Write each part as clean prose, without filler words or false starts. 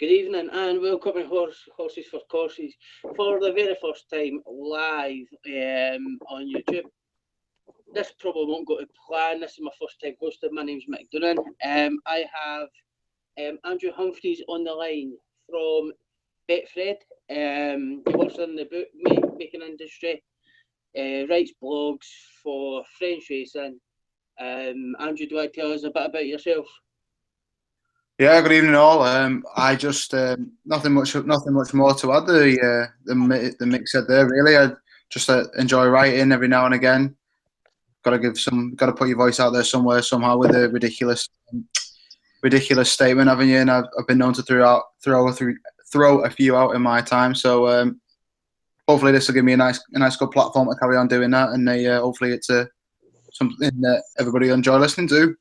Good evening and welcome to Horses for Courses for the very first time live on YouTube. This probably won't go to plan. This is my first time hosting. My name's Mick Doonan. I have Andrew Humphreys on the line from Betfred. He works in the bookmaking industry, writes blogs for French racing. Andrew, do you want to tell us a bit about yourself? Yeah, good evening all. I just nothing much more to add. The Mick said there. Really, I just enjoy writing every now and again. Got to put your voice out there somewhere somehow with a ridiculous statement, haven't you? And I've been known to throw a few out in my time. So hopefully this will give me a nice good platform to carry on doing that, and hopefully it's something that everybody will enjoy listening to.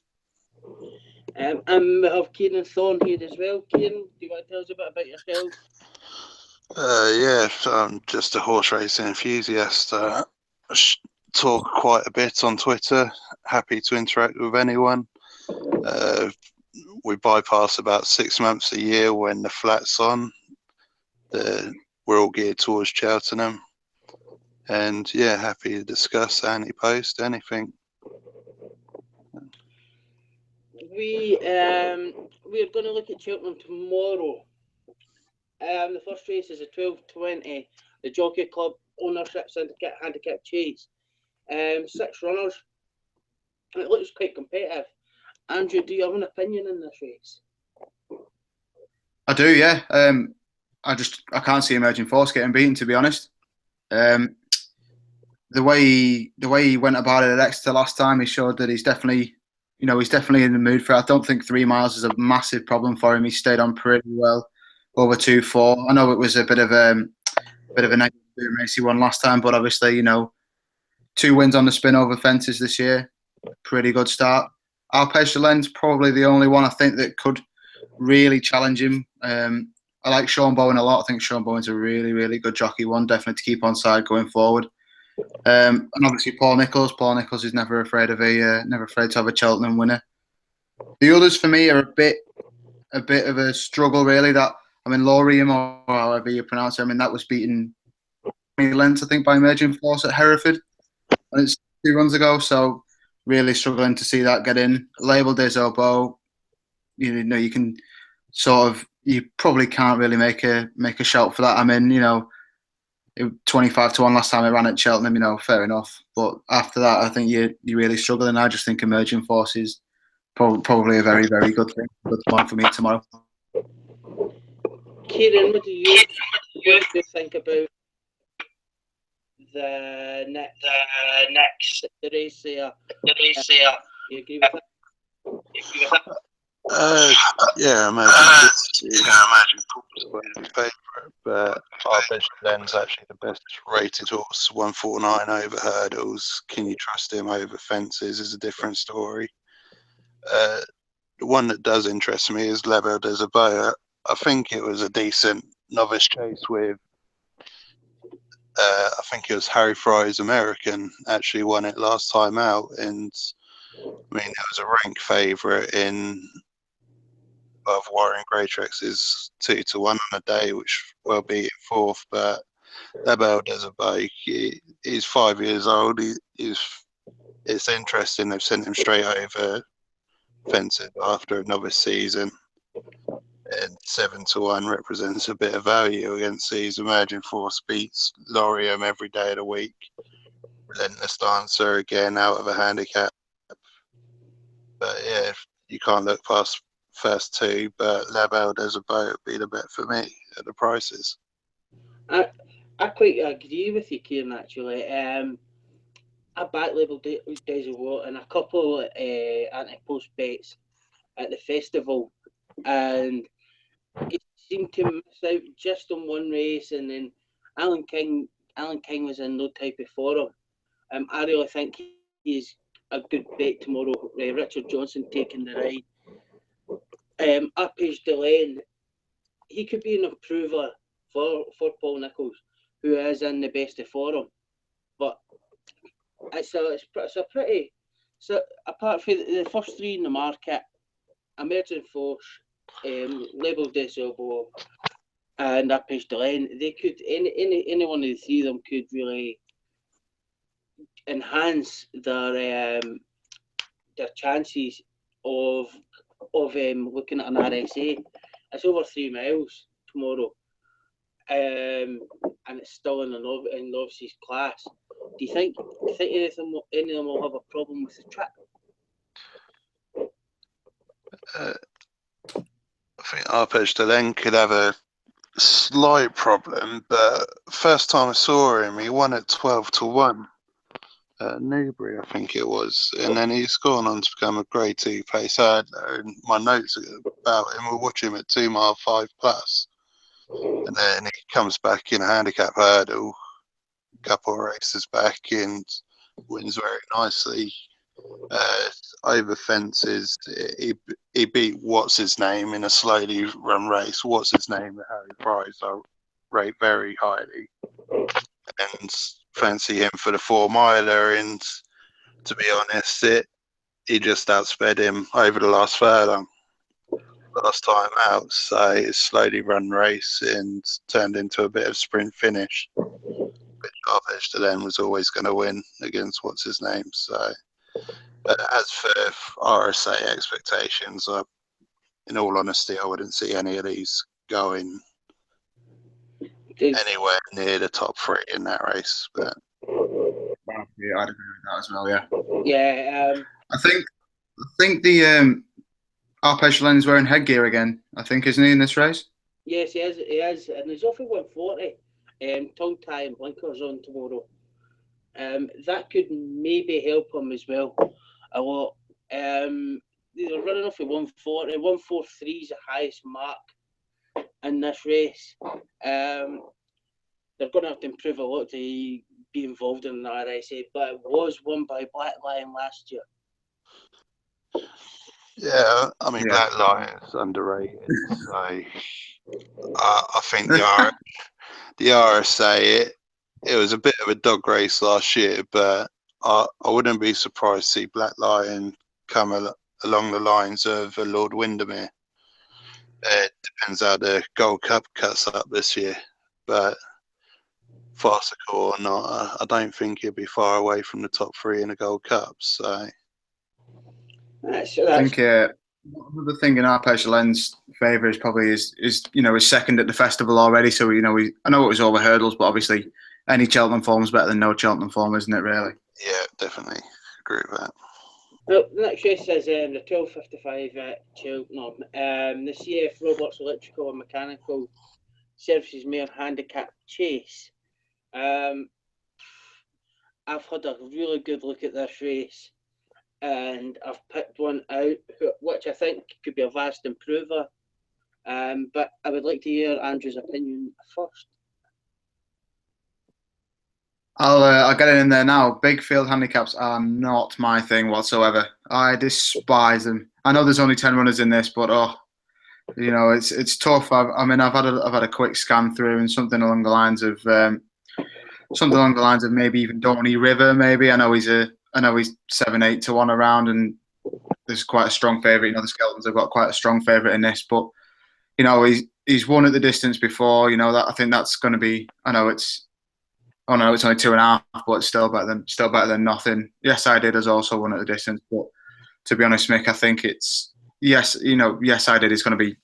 And we have Kieran Thorne here as well. Kieran, do you want to tell us a bit about yourself? Yeah, I'm just a horse racing enthusiast. Talk quite a bit on Twitter. Happy to interact with anyone. We bypass about 6 months a year when the flat's on. We're all geared towards Cheltenham. And yeah, happy to discuss any post, anything. We're going to look at Cheltenham tomorrow. The first race is a 12:20. The Jockey Club Ownership Handicap Chase. 6 runners. It looks quite competitive. Andrew, do you have an opinion in this race? I do, yeah. I can't see Emerging Force getting beaten, to be honest. The way he went about it at Exeter last time, he showed that he's definitely in the mood for it. I don't think 3 miles is a massive problem for him. He stayed on pretty well over 2-4. I know it was a bit of a negative race he won last time, but obviously, 2 wins on the spin over fences this year. Pretty good start. Arpège de Lens, probably the only one I think that could really challenge him. I like Sean Bowen a lot. I think Sean Bowen's a really, really good jockey. One definitely to keep on side going forward. And obviously Paul Nicholls. Paul Nicholls is never afraid to have a Cheltenham winner. The others for me are a bit of a struggle, really. Lorium, or however you pronounce it. That was beaten 20 lengths, I think, by Emerging Force at Hereford, and it's 2 runs ago. So really struggling to see that get in. Label Des Obeaux, you can you probably can't really make a shout for that. 25-1 last time I ran at Cheltenham, fair enough. But after that, I think you really struggle, and I just think Emerging Force is probably a very, very good one for me tomorrow. Kieran, what do you think about the next race there? You agree with that? Yeah, Emerging Force is my favourite, but Arpège de Lens actually the best rated horse. 149 over hurdles. Can you trust him over fences is a different story. The one that does interest me is Label des Obeaux. I think it was a decent novice chase with. I think it was Harry Fry's American actually won it last time out, and it was a rank favourite in of Warren Greatrex's 2-1 on the day, which will be in 4th. But Label des Obeaux, he's 5 years old. It's interesting they've sent him straight over fences after a novice season, and 7-1 represents a bit of value against these. Emerging Force beats Lorium every day of the week. Relentless Dancer again out of a handicap. But yeah, you can't look past first 2, but Label des Obeaux would be the bet for me at the prices. I quite agree with you, Kieran, actually. I back Label des Obeaux and a couple anti-post bets at the festival, and he seemed to miss out just on one race, and then Alan King was in no type of form. I really think he's a good bet tomorrow. Richard Johnson taking the ride. Arpège de Lens, he could be an improver for Paul Nicholls, who is in the best of form. But it's a pretty. So apart from the first 3 in the market, Emerging Force, Label Desobo and Arpège de Laine, they could any one of the three of them could really enhance their chances of looking at an RSA. It's over 3 miles tomorrow, and it's still in novices class. Do you think any of them will have a problem with the track? I think Arpège de Laine could have a slight problem, but first time I saw him, he won at 12-1 at Newbury, I think it was, and then he's gone on to become a Grade 2 pace hurdler. And my notes about him, we'll watch him at 2 mile 5 plus, and then he comes back in a handicap hurdle, a couple of races back, and wins very nicely. Over fences, he beat what's his name in a slowly run race. What's his name? Harry Price I rate very highly, and fancy him for the 4 miler. And to be honest, he just outsped him over the last furlong last time out. So it's slowly run race and turned into a bit of sprint finish, which Arpège de Laine was always going to win against what's his name. So. But as for RSA expectations, in all honesty, I wouldn't see any of these going anywhere near the top 3 in that race. But Yeah, I'd agree with that as well. Yeah. Yeah. I think the Arpège de Laine's wearing headgear again. I think, isn't he, in this race? Yes, he is, and he's off at 140. Tongue tie and blinkers on tomorrow. That could maybe help him as well a lot. They're running off at 140. 143 is the highest mark in this race. They're going to have to improve a lot to be involved in the RSA, but it was won by Black Lion last year. Yeah, I mean, Black Lion's underrated. So I think the RSA, it was a bit of a dog race last year, but I wouldn't be surprised to see Black Lion come along the lines of Lord Windermere. It depends how the Gold Cup cuts up this year, but farcical or not, I don't think he'll be far away from the top 3 in the Gold Cup. So I think another thing in Arpège de Laine's favour is probably his second at the festival already. So I know it was over hurdles, but obviously any Cheltenham form is better than no Cheltenham form, isn't it? Really? Yeah, definitely agree with that. Well, the next race is the 12:55 at Cheltenham. The CF Roberts Electrical and Mechanical Services Mare Handicap Chase. I've had a really good look at this race, and I've picked one out which I think could be a vast improver. But I would like to hear Andrew's opinion first. I'll get it in there now. Big field handicaps are not my thing whatsoever. I despise them. I know there's only 10 runners in this, but it's tough. I've had a quick scan through, and something along the lines of maybe even Dorney River. Maybe I know he's 7-8 to 1 around, and there's quite a strong favourite. The Skeletons have got quite a strong favourite in this, but he's won at the distance before. That I think that's going to be. I know it's. Oh no, it's only 2.5, but it's still better than nothing. Yes, I did has also won at the distance, but to be honest, Mick, I think it's yes, I did is going to be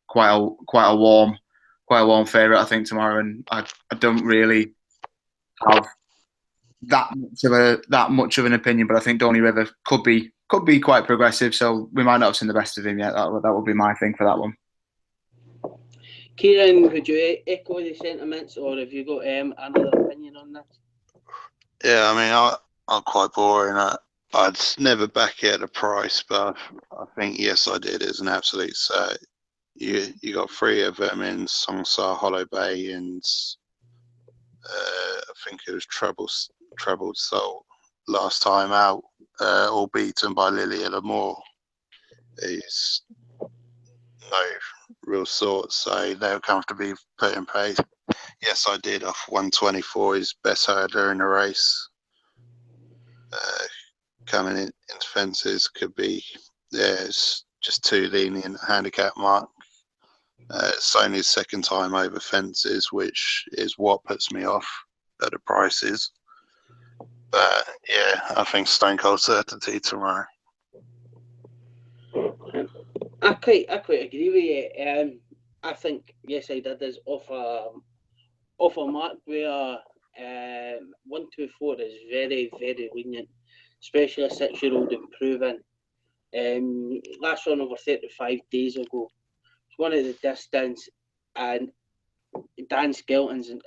quite a warm favourite, I think, tomorrow, and I don't really have that much of an opinion, but I think Dorney River could be quite progressive, so we might not have seen the best of him yet. That would be my thing for that one. Kieran, would you echo the sentiments, or have you got another opinion on this? Yeah, I mean, I'm quite boring. I'd never back it at a price, but I think yes, I did. It's an absolute set. You got 3 of them in Songsa, Hollow Bay, and I think it was Troubled Soul last time out, all beaten by Lily Lamore. He's no real sort, so they were comfortably put in pace. Yes, I did off 124, his best hurdler in the race. Coming into fences could be, it's just too lenient handicap mark. It's only his second time over fences, which is what puts me off at the prices. But yeah, I think stone cold certainty tomorrow. I quite agree with you. I think yes, I did is off a mark where 124 is very, very lenient, especially a 6-year-old improving. Last run over 35 days ago. It's one of the distance, and Dan Skelton's and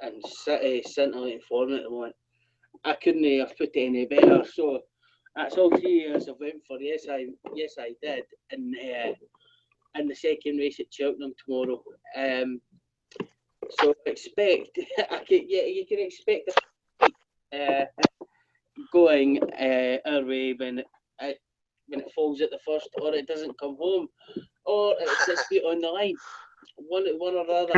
scintillating form at the moment. I couldn't have put it any better. So that's all 3 years I went for. Yes, I did. In the second race at Cheltenham tomorrow. So expect you can expect going our way when it falls at the first, or it doesn't come home, or it's its feet on the line. One or the other.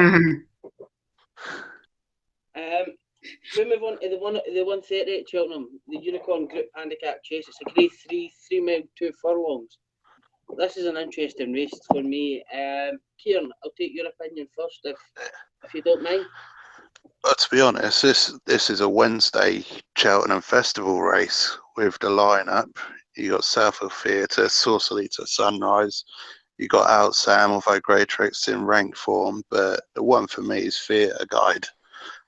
We move on to the 130 at Cheltenham, the Unicorn Group Handicap Chase. It's a grade 3 mile 2 furlongs. This is an interesting race for me. Kieran, I'll take your opinion first, if you don't mind. But to be honest, this is a Wednesday Cheltenham Festival race with the lineup. You got Southfield Theatre, Saucerly to Sunrise. You got Out Sam, although Greatrix in rank form, but the one for me is Theatre Guide.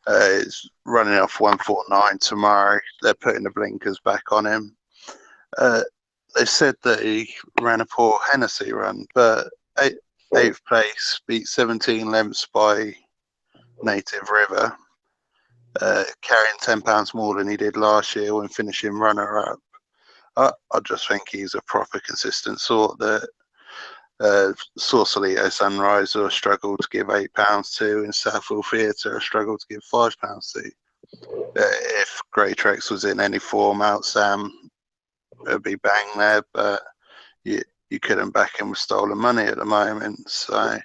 It's running off 149 tomorrow. They're putting the blinkers back on him. They said that he ran a poor Hennessy run, but eighth place, beat 17 lengths by Native River, carrying £10 more than he did last year when finishing runner-up. I just think he's a proper consistent sort that Sausalito Sunrise will struggle to give £8 to, and Southfield Theatre will struggle to give £5 to. If Greatrex was in any form, Out Sam would be bang there, but you couldn't back him with stolen money at the moment. So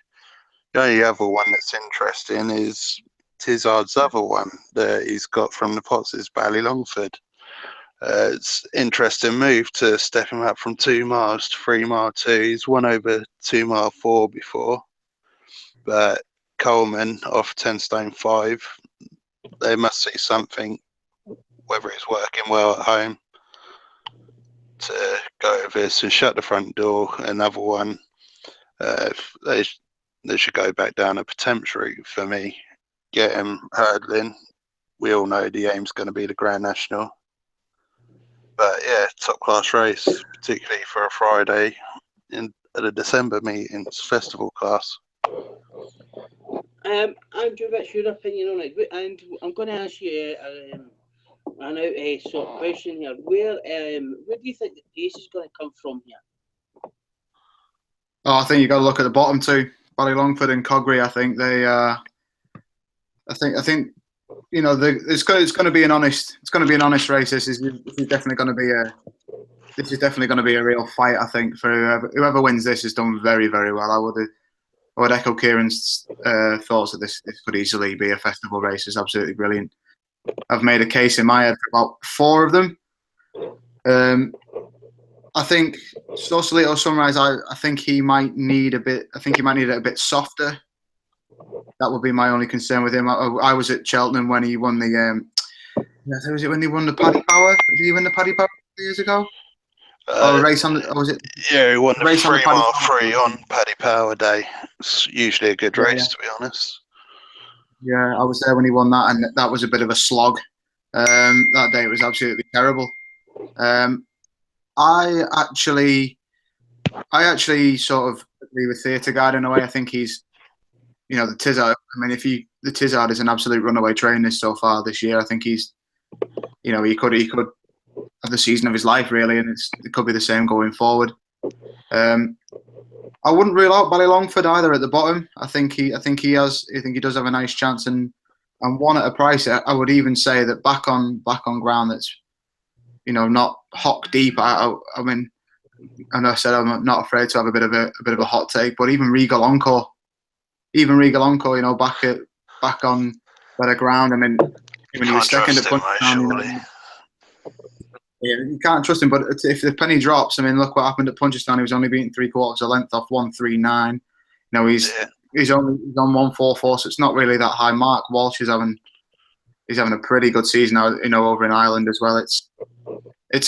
the only other one that's interesting is Tizard's other one that he's got from the Pots is Ballylongford. It's an interesting move to step him up from 2 miles to 3 mile 2. He's won over 2 mile 4 before, but Coleman off 10 stone 5. They must see something, whether he's working well at home, to go with this and shut the front door. Another one, they should go back down a Potemps route for me. Get him hurdling. We all know the aim's going to be the Grand National. But yeah, top class race, particularly for a Friday at the December meetings, festival class. Andrew, what's your opinion on it? And I'm going to ask you an sort of question here. Where do you think the pace is going to come from here? Oh, I think you got to look at the bottom two, Ballylongford and Coggery. I think they. I think. You know, it's going to be an honest. It's going to be an honest race. This is definitely going to be a. This is definitely going to be a real fight. I think for whoever wins this has done very, very well. I would echo Kieran's thoughts that this could easily be a festival race. It's absolutely brilliant. I've made a case in my head for about 4 of them. I think Sausalito Sunrise. I think he might need a bit. I think he might need it a bit softer. That would be my only concern with him. I was at Cheltenham when he won the. Was it when he won the Paddy Power? Did he win the Paddy Power years ago? Or a race on the? Or was it? Yeah, he won the race 3 mile 3 on Paddy Power Day. It's usually a good race, to be honest. Yeah, I was there when he won that, and that was a bit of a slog. That day it was absolutely terrible. I actually sort of agree with Theatre Guide in a way. I think he's. You know, the Tizard. I mean, the Tizard is an absolute runaway train so far this year. I think he's, you know, he could have the season of his life really, and it could be the same going forward. I wouldn't rule out Ballylongford either at the bottom. I think he does have a nice chance, and one at a price. I would even say that back on ground that's, you know, not hock deep. I mean, and I said I'm not afraid to have a bit of a hot take, but even Regal Encore. You know, back on better ground. I mean, when he was second at Punchestown, you know, you can't trust him. But if the penny drops, I mean, look what happened at Punchestown. He was only beaten 3/4 a length off 139. You know, he's he's on 144, so it's not really that high mark. Walsh is having a pretty good season now, over in Ireland as well. It's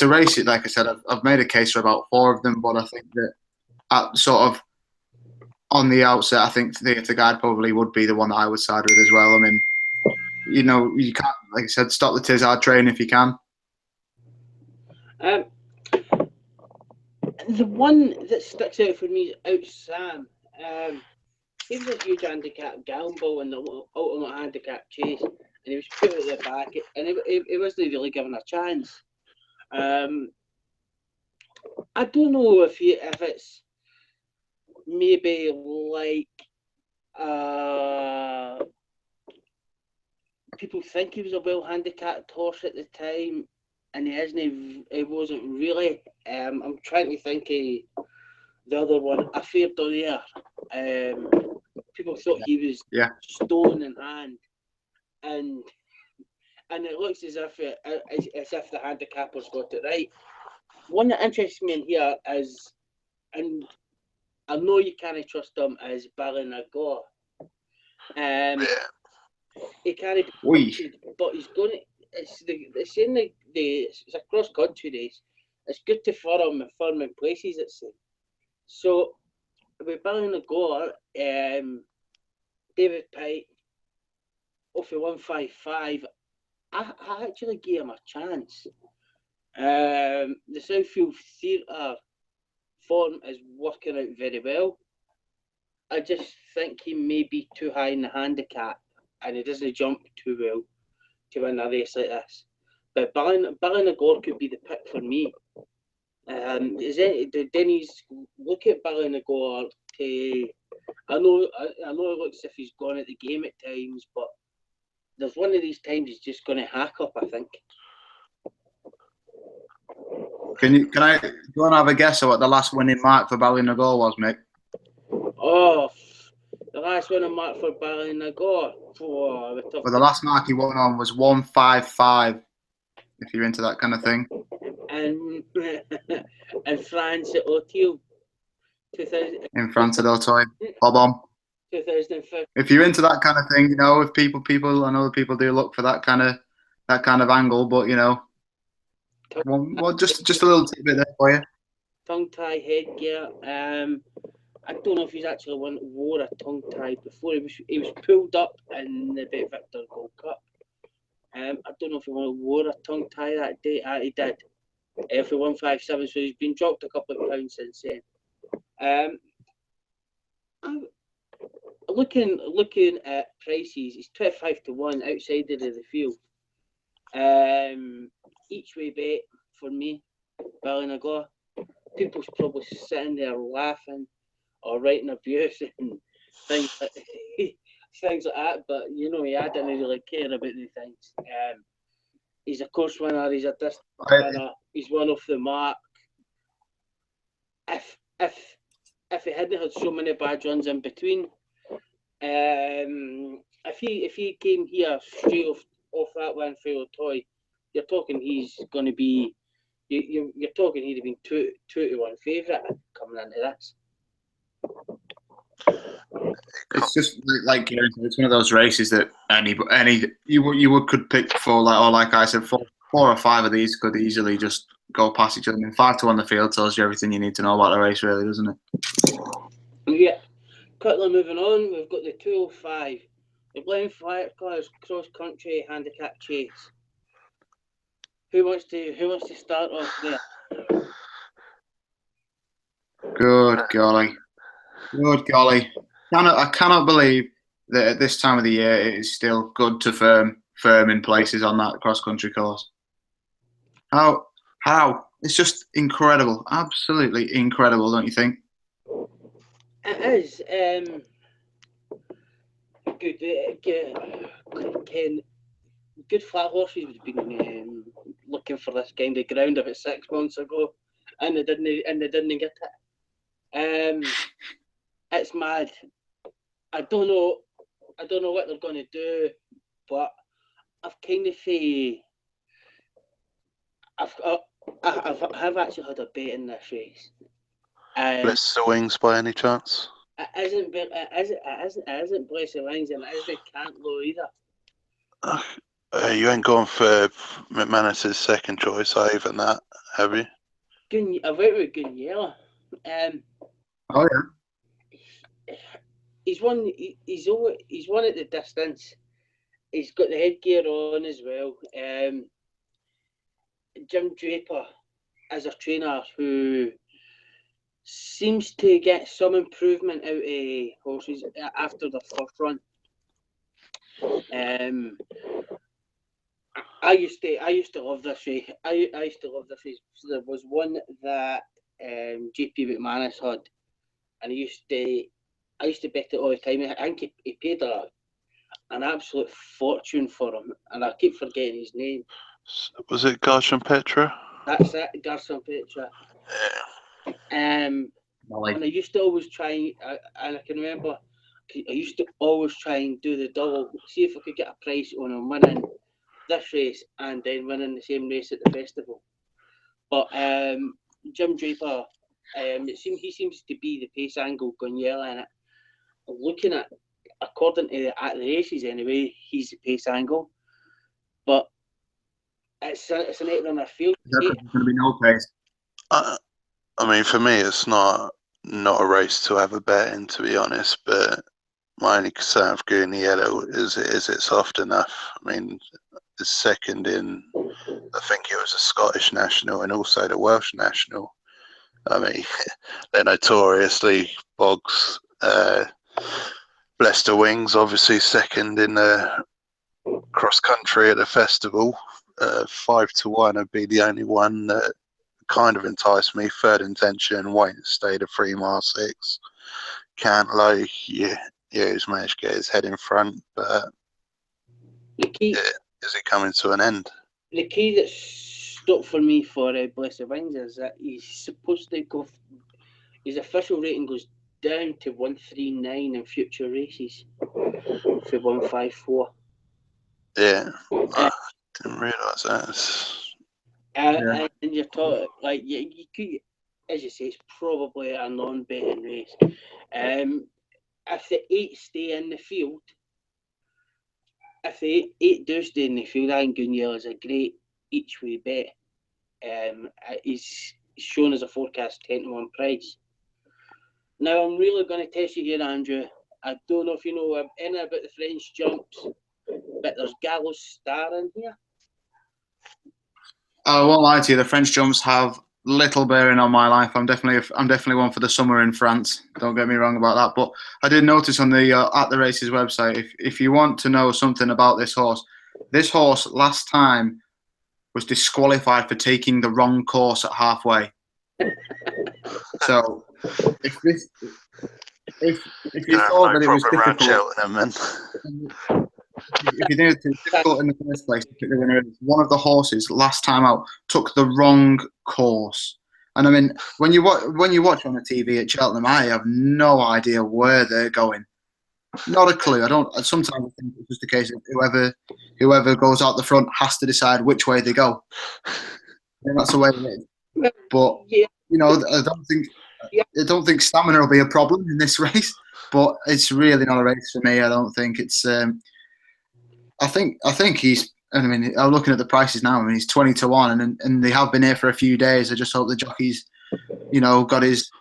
a race. Like I said, I've made a case for about 4 of them, but I think that sort of on the outset, I think the Guide probably would be the one that I would side with as well. I mean, you can't, like I said, stop the Tizard train if you can. The one that sticks out for me is Out Sam. He was a huge handicap gamble in the ultimate handicap chase, and he was put at the back, and he wasn't really given a chance. I don't know if it's maybe like people think he was a well handicapped horse at the time, and he wasn't really. I'm trying to think of the other one, A Fair Donaire. People thought he was stone in hand, and it looks as if the handicappers got it right. One that interests me in here is, and I know you can't trust him, is Ballinagore. He can't, but he's going to. It's a cross country race. It's good to firm in places. It's so with Ballinagore, David Pite, off of 155. I actually gave him a chance. The Southfield Theatre form is working out very well. I just think he may be too high in the handicap, and he doesn't jump too well to win a race like this. But Ballinagore could be the pick for me. Did Denny's look at Ballinagore to? I know it looks as if he's gone at the game at times, but there's one of these times he's just going to hack up, I think. Do you want to have a guess at what the last winning mark for Ballinagore was, Mick? Oh, the last winning mark for Ballinagore. Well, the last mark he won on was 155. If you're into that kind of thing. And France at Auteuil. In France at Auteuil. Bob-on. 2015. If you're into that kind of thing, if people, I know people do look for that kind of angle, but just a little tidbit there for you. Tongue tie headgear. I don't know if he's actually wore a tongue tie before. He was pulled up in the Bet Victor Gold Cup. I don't know if he wore a tongue tie that day. He did. For 157, so he's been dropped a couple of pounds since then. Looking at prices, he's 25 to 1 outside of the field. Each way bet for me, Ballinagore. People's probably sitting there laughing or writing abuse and things like that, but I didn't really care about the things. He's a course winner, he's a distance winner, he's one off the mark. If he hadn't had so many bad runs in between, if he came here straight off that one for Auteuil, you're talking he's going to be. You're talking he'd have been 2 to 1 favourite coming into this. It's just like it's one of those races that you could pick for, like I said, 4 or 5 of these could easily just go past each other. I mean, 5 to 1 the field tells you everything you need to know about the race, really, doesn't it? Yeah. Quickly moving on, we've got the 205, the Glenfarclas cross country handicap chase. Who wants to start off there? Good golly. I cannot believe that at this time of the year it is still good to firm in places on that cross country course. How? It's just incredible, absolutely incredible, don't you think? It is. Good flat horses have been looking for this kind of ground about 6 months ago, and they didn't get it. It's mad. I don't know what they're going to do, but I've actually had a bet in this race. Blitz the Wings by any chance? It isn't Blessed Wings, and it isn't Cantlow either. You ain't gone for McManus's second choice either, that, have you? I went with Gunyella. Oh yeah. He's won. He's won at the distance. He's got the headgear on as well. Jim Draper is a trainer who seems to get some improvement out of horses after the first run. I used to love this race. I used to love this race. So there was one that JP McManus had, and I used to bet it all the time. I think he paid an absolute fortune for him, and I keep forgetting his name. Was it Garson Petra? That's it, Garson Petra. Yeah. And I used to always try, and I can remember, I used to always try and do the double, see if I could get a price on him winning this race and then winning the same race at the festival. But Jim Draper, he seems to be the pace angle Gunyella in it. Looking at, according to the races anyway, he's the pace angle. But it's an 8-runner field. There's going to be no pace. I mean, for me, it's not a race to have a bet in, to be honest. But my only concern with Gunyella is it soft enough? I mean, the second in, I think it was a Scottish national and also the Welsh national. I mean, they're notoriously bogs. Bless the Wings, obviously second in the cross country at the festival. 5-1 would be the only one that kind of enticed me. Third intention, Wayne stayed a 3 mile 6. Cantlow, he's managed to get his head in front, but is it coming to an end? The key that stuck for me for Blessed Wings is that he's supposed to go. His official rating goes down to 139 in future races for 154. Yeah, I didn't realise that. And you're talking like you could, as you say, it's probably a non-betting race. If the 8 stay in the field, if the 8 do stay in the field, I think Gunyella is a great each way bet. He's shown as a forecast 10-1 price. Now I'm really going to test you here, Andrew. I don't know if you know anything about the French jumps, but there's Gallows Star in here. I won't lie to you. The French jumps have little bearing on my life. I'm definitely one for the summer in France. Don't get me wrong about that. But I did notice on the At the Races website, if you want to know something about this horse last time was disqualified for taking the wrong course at halfway. So if you thought that it was difficult, Cheltenham, if you think it's difficult in the first place to pick the winner, one of the horses last time out took the wrong course. And I mean, when you watch on the TV at Cheltenham, I have no idea where they're going. Not a clue. Sometimes I think it's just a case of whoever goes out the front has to decide which way they go. And that's the way it is. But I don't think stamina will be a problem in this race. But it's really not a race for me. I don't think it's. I think he's. I mean, I'm looking at the prices now. I mean, he's 20-1, and they have been here for a few days. I just hope the jockey's, got his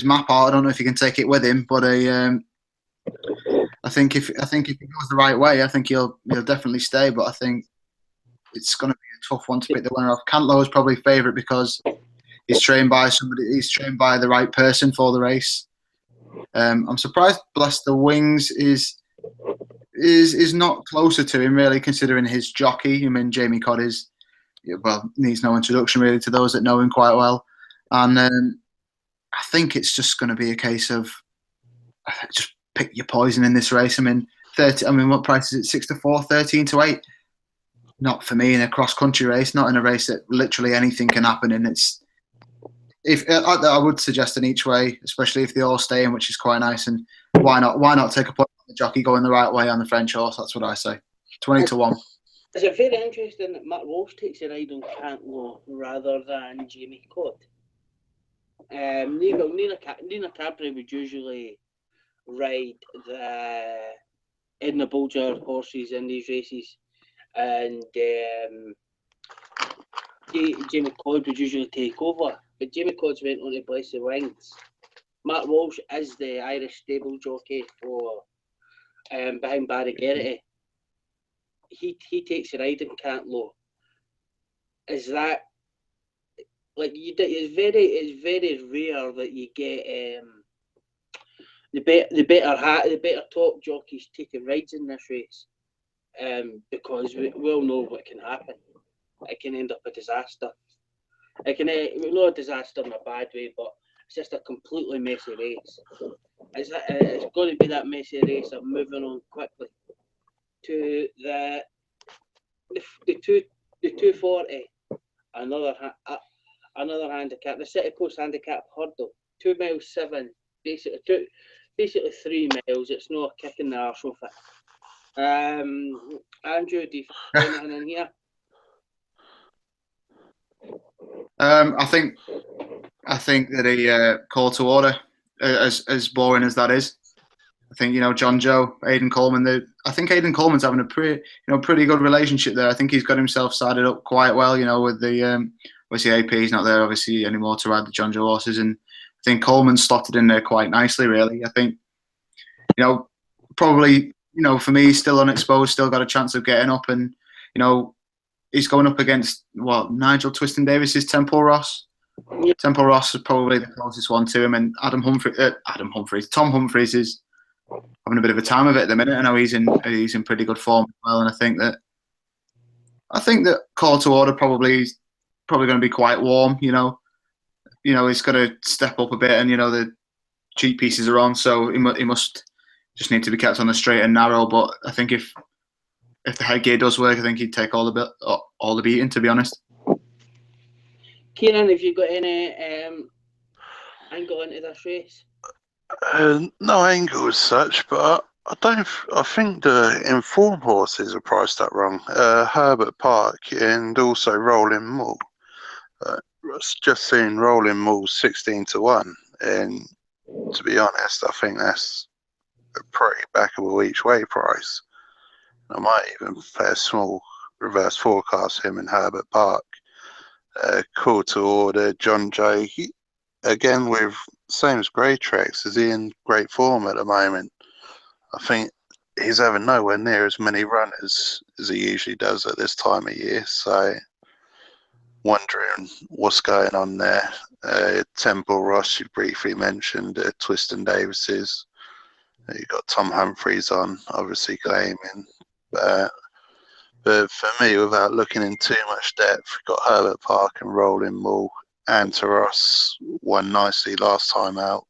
map out. I don't know if he can take it with him, but I think if he goes the right way, I think he'll definitely stay. But I think it's going to be a tough one to pick the winner off. Cantlow is probably favourite because he's trained by somebody. He's trained by the right person for the race. I'm surprised Bless the Wings is not closer to him, really, considering his jockey. I mean, Jamie Codd needs no introduction really to those that know him quite well. And I think it's just going to be a case of just pick your poison in this race. I mean, what price is it? 6-4, 13-8. Not for me in a cross-country race. Not in a race that literally anything can happen in. I would suggest an each way, especially if they all stay in, which is quite nice. And why not take a point on the jockey going the right way on the French horse? That's what I say. 20-1. Is it very interesting that Matt Walsh takes a ride on Cantlow rather than Jamie Codd? Nina Cadbury would usually ride the Bulger horses in these races, and Jamie Codd would usually take over. But Jamie Codd's went on to Bless the Wings. Matt Walsh is the Irish stable jockey for behind Barry Geraghty. He takes the riding Cantlow. Is that like it's very rare that you get the better top jockeys taking rides in this race, because we all know what can happen. It can end up a disaster. It can not a disaster in a bad way, but it's just a completely messy race. It's going to be that messy race. I'm moving on quickly to the 240. Another handicap. The City Post handicap hurdle. 2 miles 7. Basically 3 miles. It's not a kick in the arse with it. Andrew, do you find anything in here? I think that a call to order, as boring as that is. I think John Joe, Aidan Coleman. I think Aidan Coleman's having a pretty good relationship there. I think he's got himself sided up quite well. With the obviously AP, he's not there obviously anymore to ride the John Joe horses, and I think Coleman slotted in there quite nicely. Really, I think probably for me, he's still unexposed, still got a chance of getting up, and he's going up against Nigel Twiston Davis's Temple Ross. Yep. Temple Ross is probably the closest one to him, and Tom Humphries is having a bit of a time of it at the minute. I know he's in pretty good form as well, and I think that call to order probably going to be quite warm. He's got to step up a bit, and the cheap pieces are on, so he must just need to be kept on the straight and narrow. But I think if the headgear does work, I think he'd take all the beating, to be honest. Kieran, have you got any angle into this race? No angle as such, but I think the informed horses are priced up wrong. Herbert Park and also Rolling Mull. Just seen Rolling Mull 16-1, and to be honest, I think that's a pretty backable each way price. I might even play a small reverse forecast him in Herbert Park. Call to order, John Joe. Again, with same as Grey Tracks, is he in great form at the moment? I think he's having nowhere near as many runners as he usually does at this time of year. So, wondering what's going on there. Temple Ross, you briefly mentioned, Twiston Davis's. You got Tom Humphries on, obviously claiming. But for me, without looking in too much depth, we've got Herbert Park and Rolling Mull. And Taros won nicely last time out.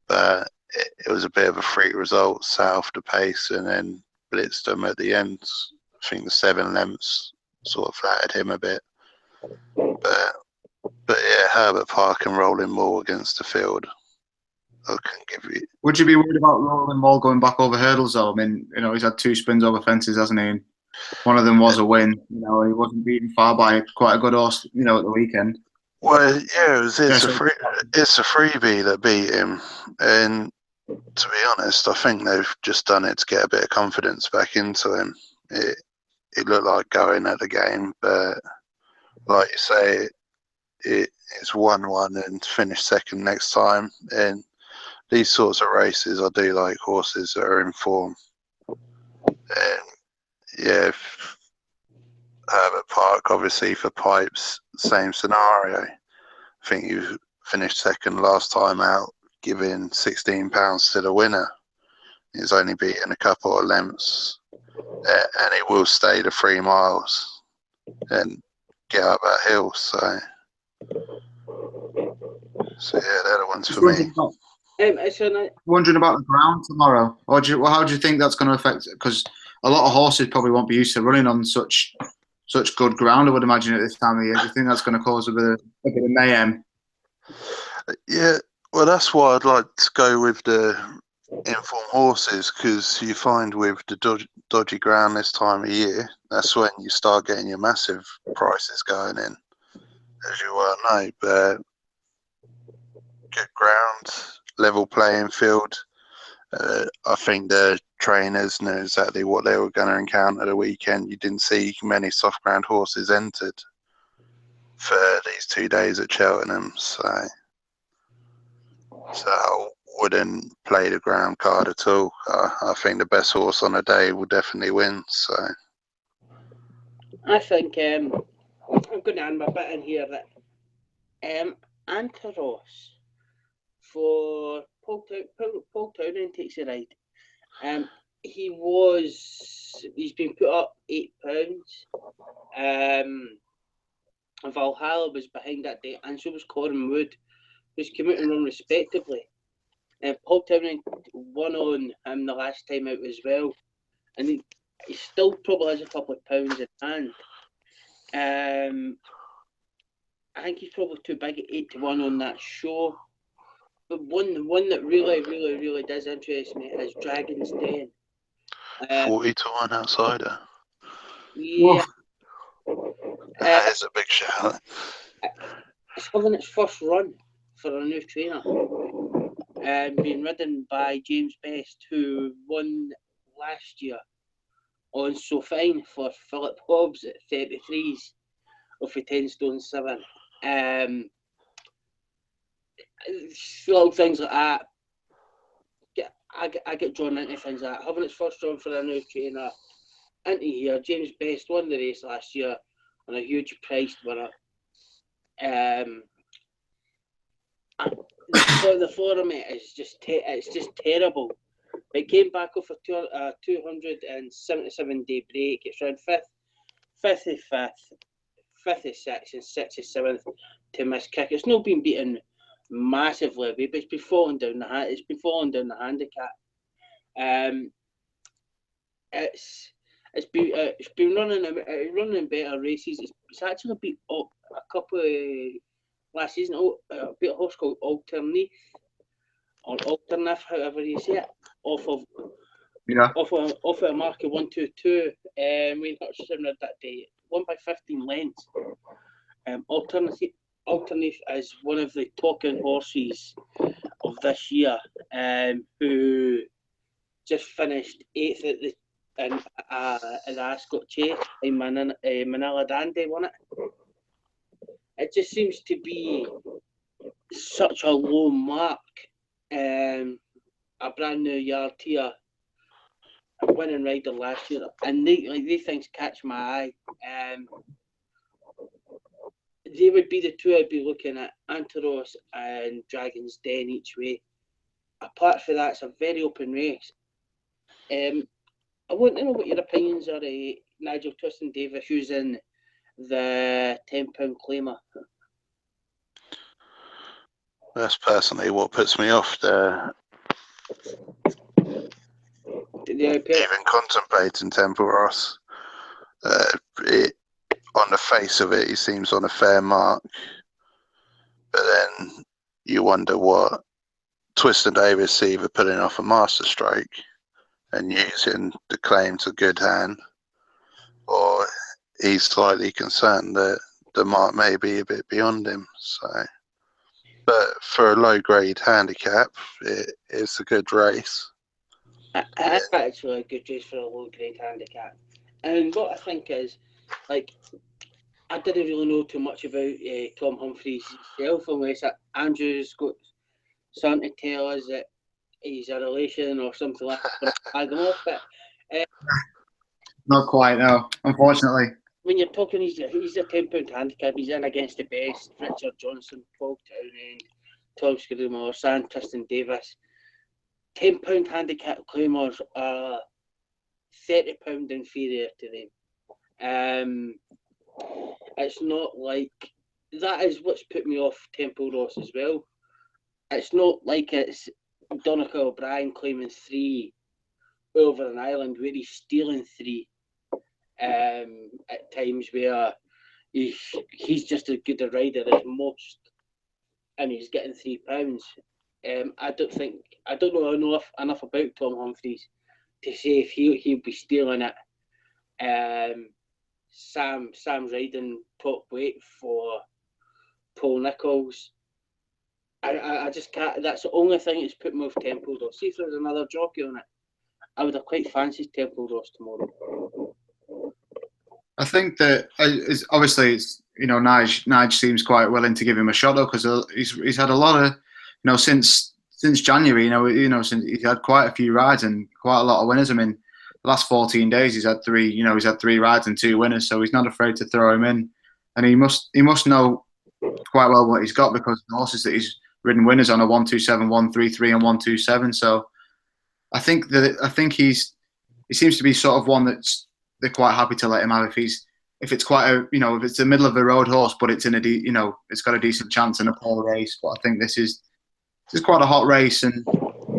But it was a bit of a freak result, set off the pace and then blitzed them at the end. I think the 7 lengths sort of flattered him a bit. But yeah, Herbert Park and Rolling Mull against the field. I can give you. Would you be worried about Rolling Mull going back over hurdles though? I mean, he's had 2 spins over fences, hasn't he? And one of them was a win. He wasn't beaten far by quite a good horse, at the weekend. Well, yeah, it's a freebie that beat him, and to be honest, I think they've just done it to get a bit of confidence back into him. It looked like going at the game, but like you say, it's 1-1 and finish second next time. And these sorts of races, I do like horses that are in form. And yeah, Herbert Park, obviously for Pipes, same scenario. I think you finished second last time out, giving £16 to the winner. He's only beaten a couple of lengths, and he will stay the 3 miles and get up that hill. So yeah, they're the ones for me. Wondering about the ground tomorrow. How do you think that's going to affect it? Because a lot of horses probably won't be used to running on such good ground, I would imagine, at this time of year. Do you think that's going to cause a bit of mayhem? Yeah, well, that's why I'd like to go with the informed horses, because you find with the dodgy ground this time of year, that's when you start getting your massive prices going in, as you well know. But good ground, level playing field. I think the trainers knew exactly what they were going to encounter the weekend. You didn't see many soft ground horses entered for these 2 days at Cheltenham, so I wouldn't play the ground card at all. I think the best horse on the day will definitely win. So I think I'm going to add my bit in here that Antaros for Paul Townend takes a ride. He's been put up £8. Valhalla was behind that day, and so was Corin Wood, who's come out and run respectably. Paul Townend won on him the last time out as well, and he still probably has a couple of pounds in hand. I think he's probably too big at 8-1 on that show. But one that really does interest me is Dragon's Den. 40-1 outsider. Yeah. That is a big shout. It's having its first run for a new trainer. Being ridden by James Best, who won last year on So Fine for Philip Hobbs at 33s of a 10 stone 7. Little things like that. I get drawn into things like that. Having its first run for a new trainer into here. James Best won the race last year on a huge price winner. The forum is just it's just terrible. It came back off a 277 day break. It's around 5th of 5th, 5th of 6th, and 6th of 7th to miss kick. It's not been beaten massively away, but it's been falling down the handicap. It's been running better races. It's actually beat up a couple of last season. Beat a horse called Alternative, however you say it, off of a mark of 122. Wayne Hutchinson read that day, won by 15 lengths. Alternative is one of the talking horses of this year, who just finished 8th at the Ascot Chase. Manila Dandy won it. It just seems to be such a low mark. A brand new yard here, a winning rider last year, and these things catch my eye. They would be the two I'd be looking at, Antaros and Dragon's Den each way. Apart from that, it's a very open race. I want to know what your opinions are, Nigel Twiston Davis, who's in the £10 claimer. That's personally what puts me off there. Even contemplating Temple Ross. On the face of it, he seems on a fair mark. But then you wonder what Twiston Davis either putting off a masterstroke and using the claim to good hand, or he's slightly concerned that the mark may be a bit beyond him. So, but for a low grade handicap, it's a good race. It's actually a good race for a low grade handicap. And what I think is, like, I didn't really know too much about Tom Humphries himself, unless Andrew's got something to tell us that he's a relation or something like that. I don't know, but not quite, no, unfortunately. When you're talking, he's a £10 handicap. He's in against the best: Richard Johnson, Paul Townend, Tom Scudamore, Sam Tristan Davis. £10 handicap claimers are £30 inferior to them. It's not like that is what's put me off Temple Ross as well. It's not like it's Donica O'Brien claiming 3 over an island where he's stealing 3 at times, where he's just as good a rider as most, and he's getting £3. I don't know enough about Tom Humphries to say if he'll be stealing it. Sam's riding top weight for Paul Nicholls. I just can't. That's the only thing that's put me off Temple Ross. See if there was another jockey on it, I would have quite fancied Temple Ross tomorrow. I think that obviously it's Nige seems quite willing to give him a shot though, because he's had a lot of since January since he's had quite a few rides and quite a lot of winners. I mean, the last 14 days he's had three rides and 2 winners, so he's not afraid to throw him in, and he must know quite well what he's got, because the horses that he's ridden winners on are 127, 133, and 127. So I think he seems to be sort of one that's they're quite happy to let him have if it's quite a if it's the middle of the road horse, but it's in it's got a decent chance in a pole race. But I think this is quite a hot race, and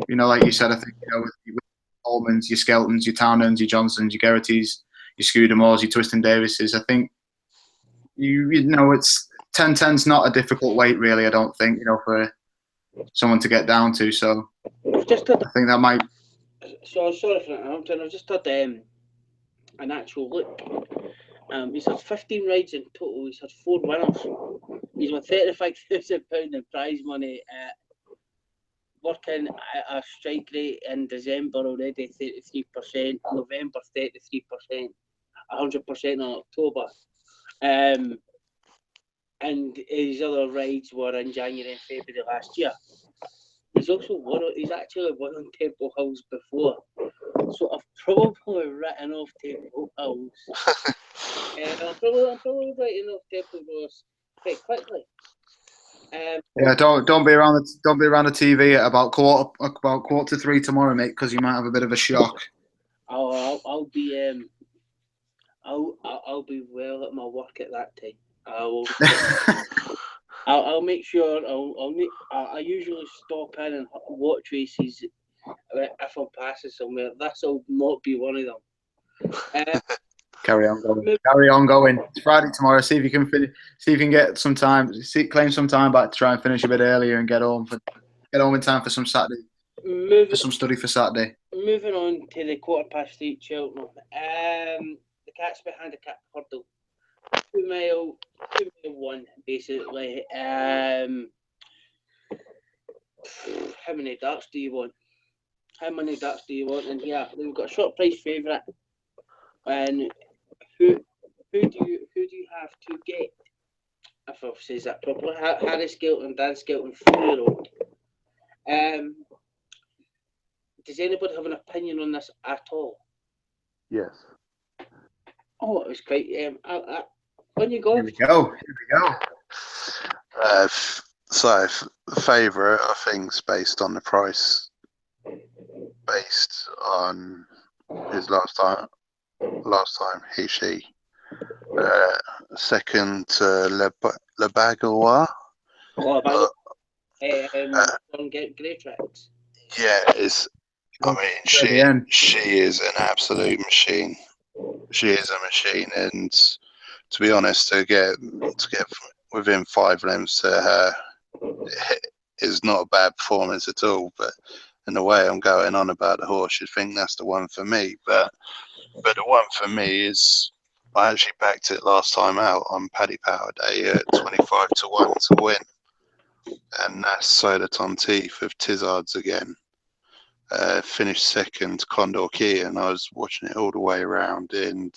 like you said, I think with Holmans, your Skeltons, your Townends, your Johnsons, your Geraghties, your Scudamores, your Twiston Davises, I think it's 10-10's not a difficult weight really. I don't think for someone to get down to. So I think that might. So sorry for interrupting. I've just had an actual look. He's had 15 rides in total. He's had 4 winners. He's won £35,000 in prize money. Working at a strike rate in December already, 33%. November 33%. 100% in October. And his other rides were in January and February last year. He's actually won on Temple Hills before. So I've probably written off Temple Hills. I'm probably writing off Temple Ross quite quickly. Yeah, don't be around the TV at about quarter to 3 tomorrow, mate, because you might have a bit of a shock. I'll be well at my work at that time. I'll make sure. I usually stop in and watch races if I'm passing somewhere. This'll not be one of them. Carry on going. It's Friday tomorrow. See if you can get some time. Claim some time back to try and finish a bit earlier and get home in time for some Saturday. For some study for Saturday. Moving on to the 8:15 Cheltenham. The Cat's Bay handicap hurdle. 2 mile 1 basically. How many darts do you want? And yeah, we've got a short price favourite. And who do you have to get? If I've said that properly, Harry Skelton, Dan Skelton, 4-year-old. Does anybody have an opinion on this at all? Yes. Oh, it was quite. When you go. Here we go. So favourite, I think, is based on the price, based on his last time second to Le Bagalois. On Grey Tracks. Yeah, she is an absolute machine. She is a machine, and to be honest, to get within 5 lengths to her is not a bad performance at all. But in the way I'm going on about the horse, you'd think that's the one for me. But the one for me is, I actually backed it last time out on Paddy Power Day at 25 to 1 to win, and that's Soda Tom Teeth of Tizzards again. Finished second, Condor Key, and I was watching it all the way around, and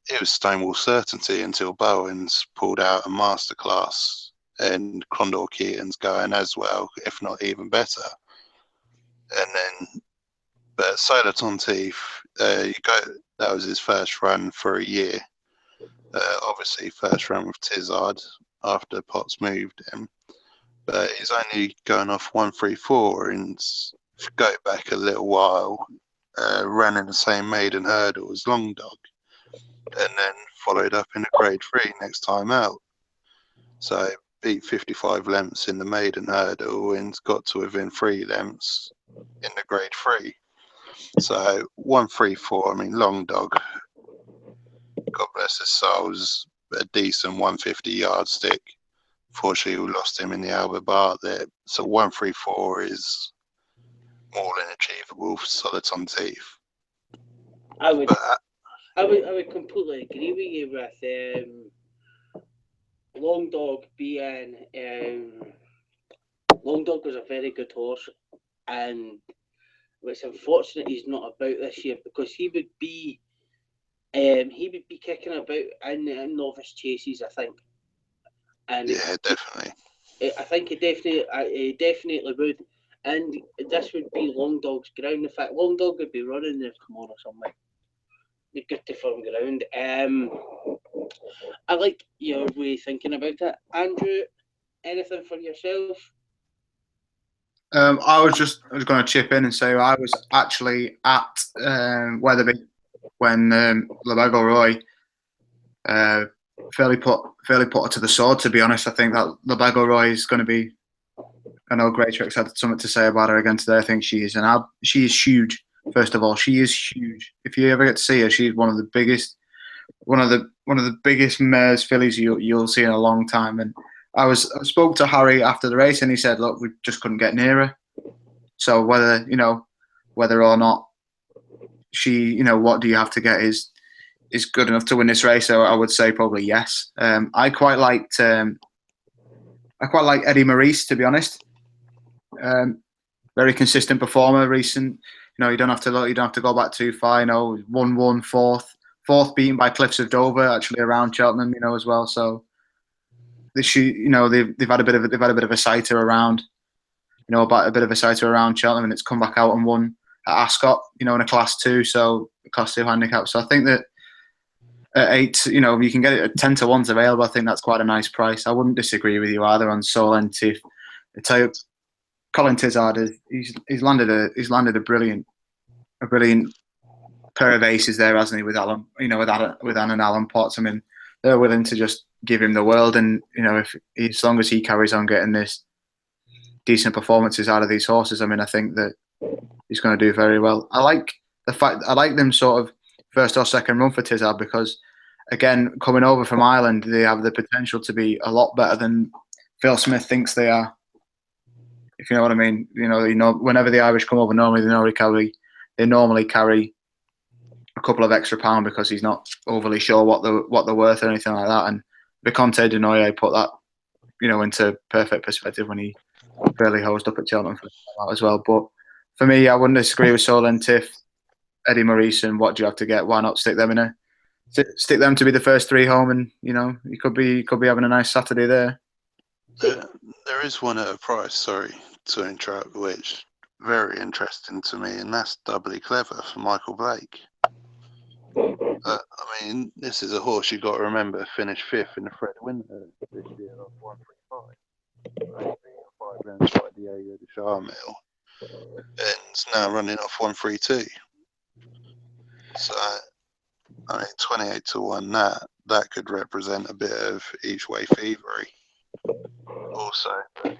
it was Stonewall certainty until Bowens pulled out a masterclass, and Condor Keaton's going as well, if not even better. And then, but Solar Teeth, that was his first run for a year. Obviously, first run with Tizzard after Potts moved him, but he's only going off 134, and if you go back a little while, ran in the same maiden hurdle as Long Dog, and then followed up in a grade 3 next time out. So beat 55 lengths in the maiden hurdle and got to within 3 lengths in the grade 3. So 134, I mean, Long Dog, God bless his soul, was a decent 150 yardstick. Fortunately, we lost him in the Albert Bar there. So 134 is more than achievable for Solid on Teeth. I would completely agree with you with Long Dog being Long Dog was a very good horse, and it's unfortunate he's not about this year because he would be kicking about in novice chases, I think. And Yeah, definitely. I think he definitely would. And this would be Long Dog's ground. In fact, Long Dog would be running there tomorrow somewhere. Be good to firm ground. I like your way of thinking about it. Andrew, anything for yourself? I was going to chip in and say I was actually at Wetherby when Labego Roy fairly put her to the sword. To be honest, I think that Labego Roy is going to be. I know Greatrix had something to say about her again today. I think she is huge. First of all, she is huge. If you ever get to see her, she's one of the biggest mares fillies you'll see in a long time. And I spoke to Harry after the race, and he said, "Look, we just couldn't get near her. So whether or not she, what do you have to get is good enough to win this race?" So I would say probably yes. I quite liked Eddie Maurice, to be honest. Very consistent performer. Recent, you don't have to go back too far. 1-1 fourth beaten by Cliffs of Dover, actually around Cheltenham, as well. So they've had a bit of a sighter around, about a bit of a sighter around Cheltenham, and it's come back out and won at Ascot, in a Class 2, so Class 2 handicap. So I think that at 8, you can get it at 10 to 1's available. I think that's quite a nice price. I wouldn't disagree with you either on Solentif. I tell you, Colin Tizard, he's landed a brilliant pair of aces there, hasn't he? With Alan, with Anne and Alan Potts. I mean, they're willing to just give him the world, and as long as he carries on getting this decent performances out of these horses, I mean, I think that he's going to do very well. I like them sort of first or second run for Tizard because, again, coming over from Ireland, they have the potential to be a lot better than Phil Smith thinks they are. If you know what I mean, whenever the Irish come over, normally they normally carry a couple of extra pound because he's not overly sure what they're worth or anything like that. And Viconte de Noyer put that, into perfect perspective when he fairly hosed up at Cheltenham for that as well. But for me, I wouldn't disagree with Solentif, Eddie Maurice, and what do you have to get? Why not stick them stick them to be the first 3 home, and you could be having a nice Saturday there. There is one at a price, sorry to interrupt, which very interesting to me, and that's Doubly Clever for Michael Blake. I mean, this is a horse you've got to remember finished 5th in the Fred Winter this year off 135. 5 rounds by Diego de Charmel, and it's now running off 132. So, I mean, 28 to 1, that could represent a bit of each way thievery. Also,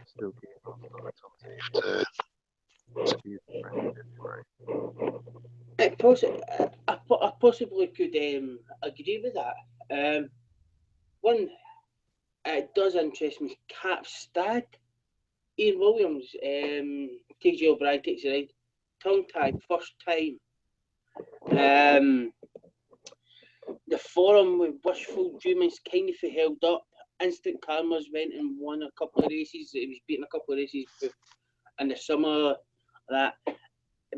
still keep on to I possibly could agree with that. One, it does interest me. Capstad, Ian Williams, TJ O'Brien takes the ride. Tongue tied, first time. The forum with Wishful Dreamings kind of held up. Instant Karmas went and won a couple of races. He was beating a couple of races in the summer. That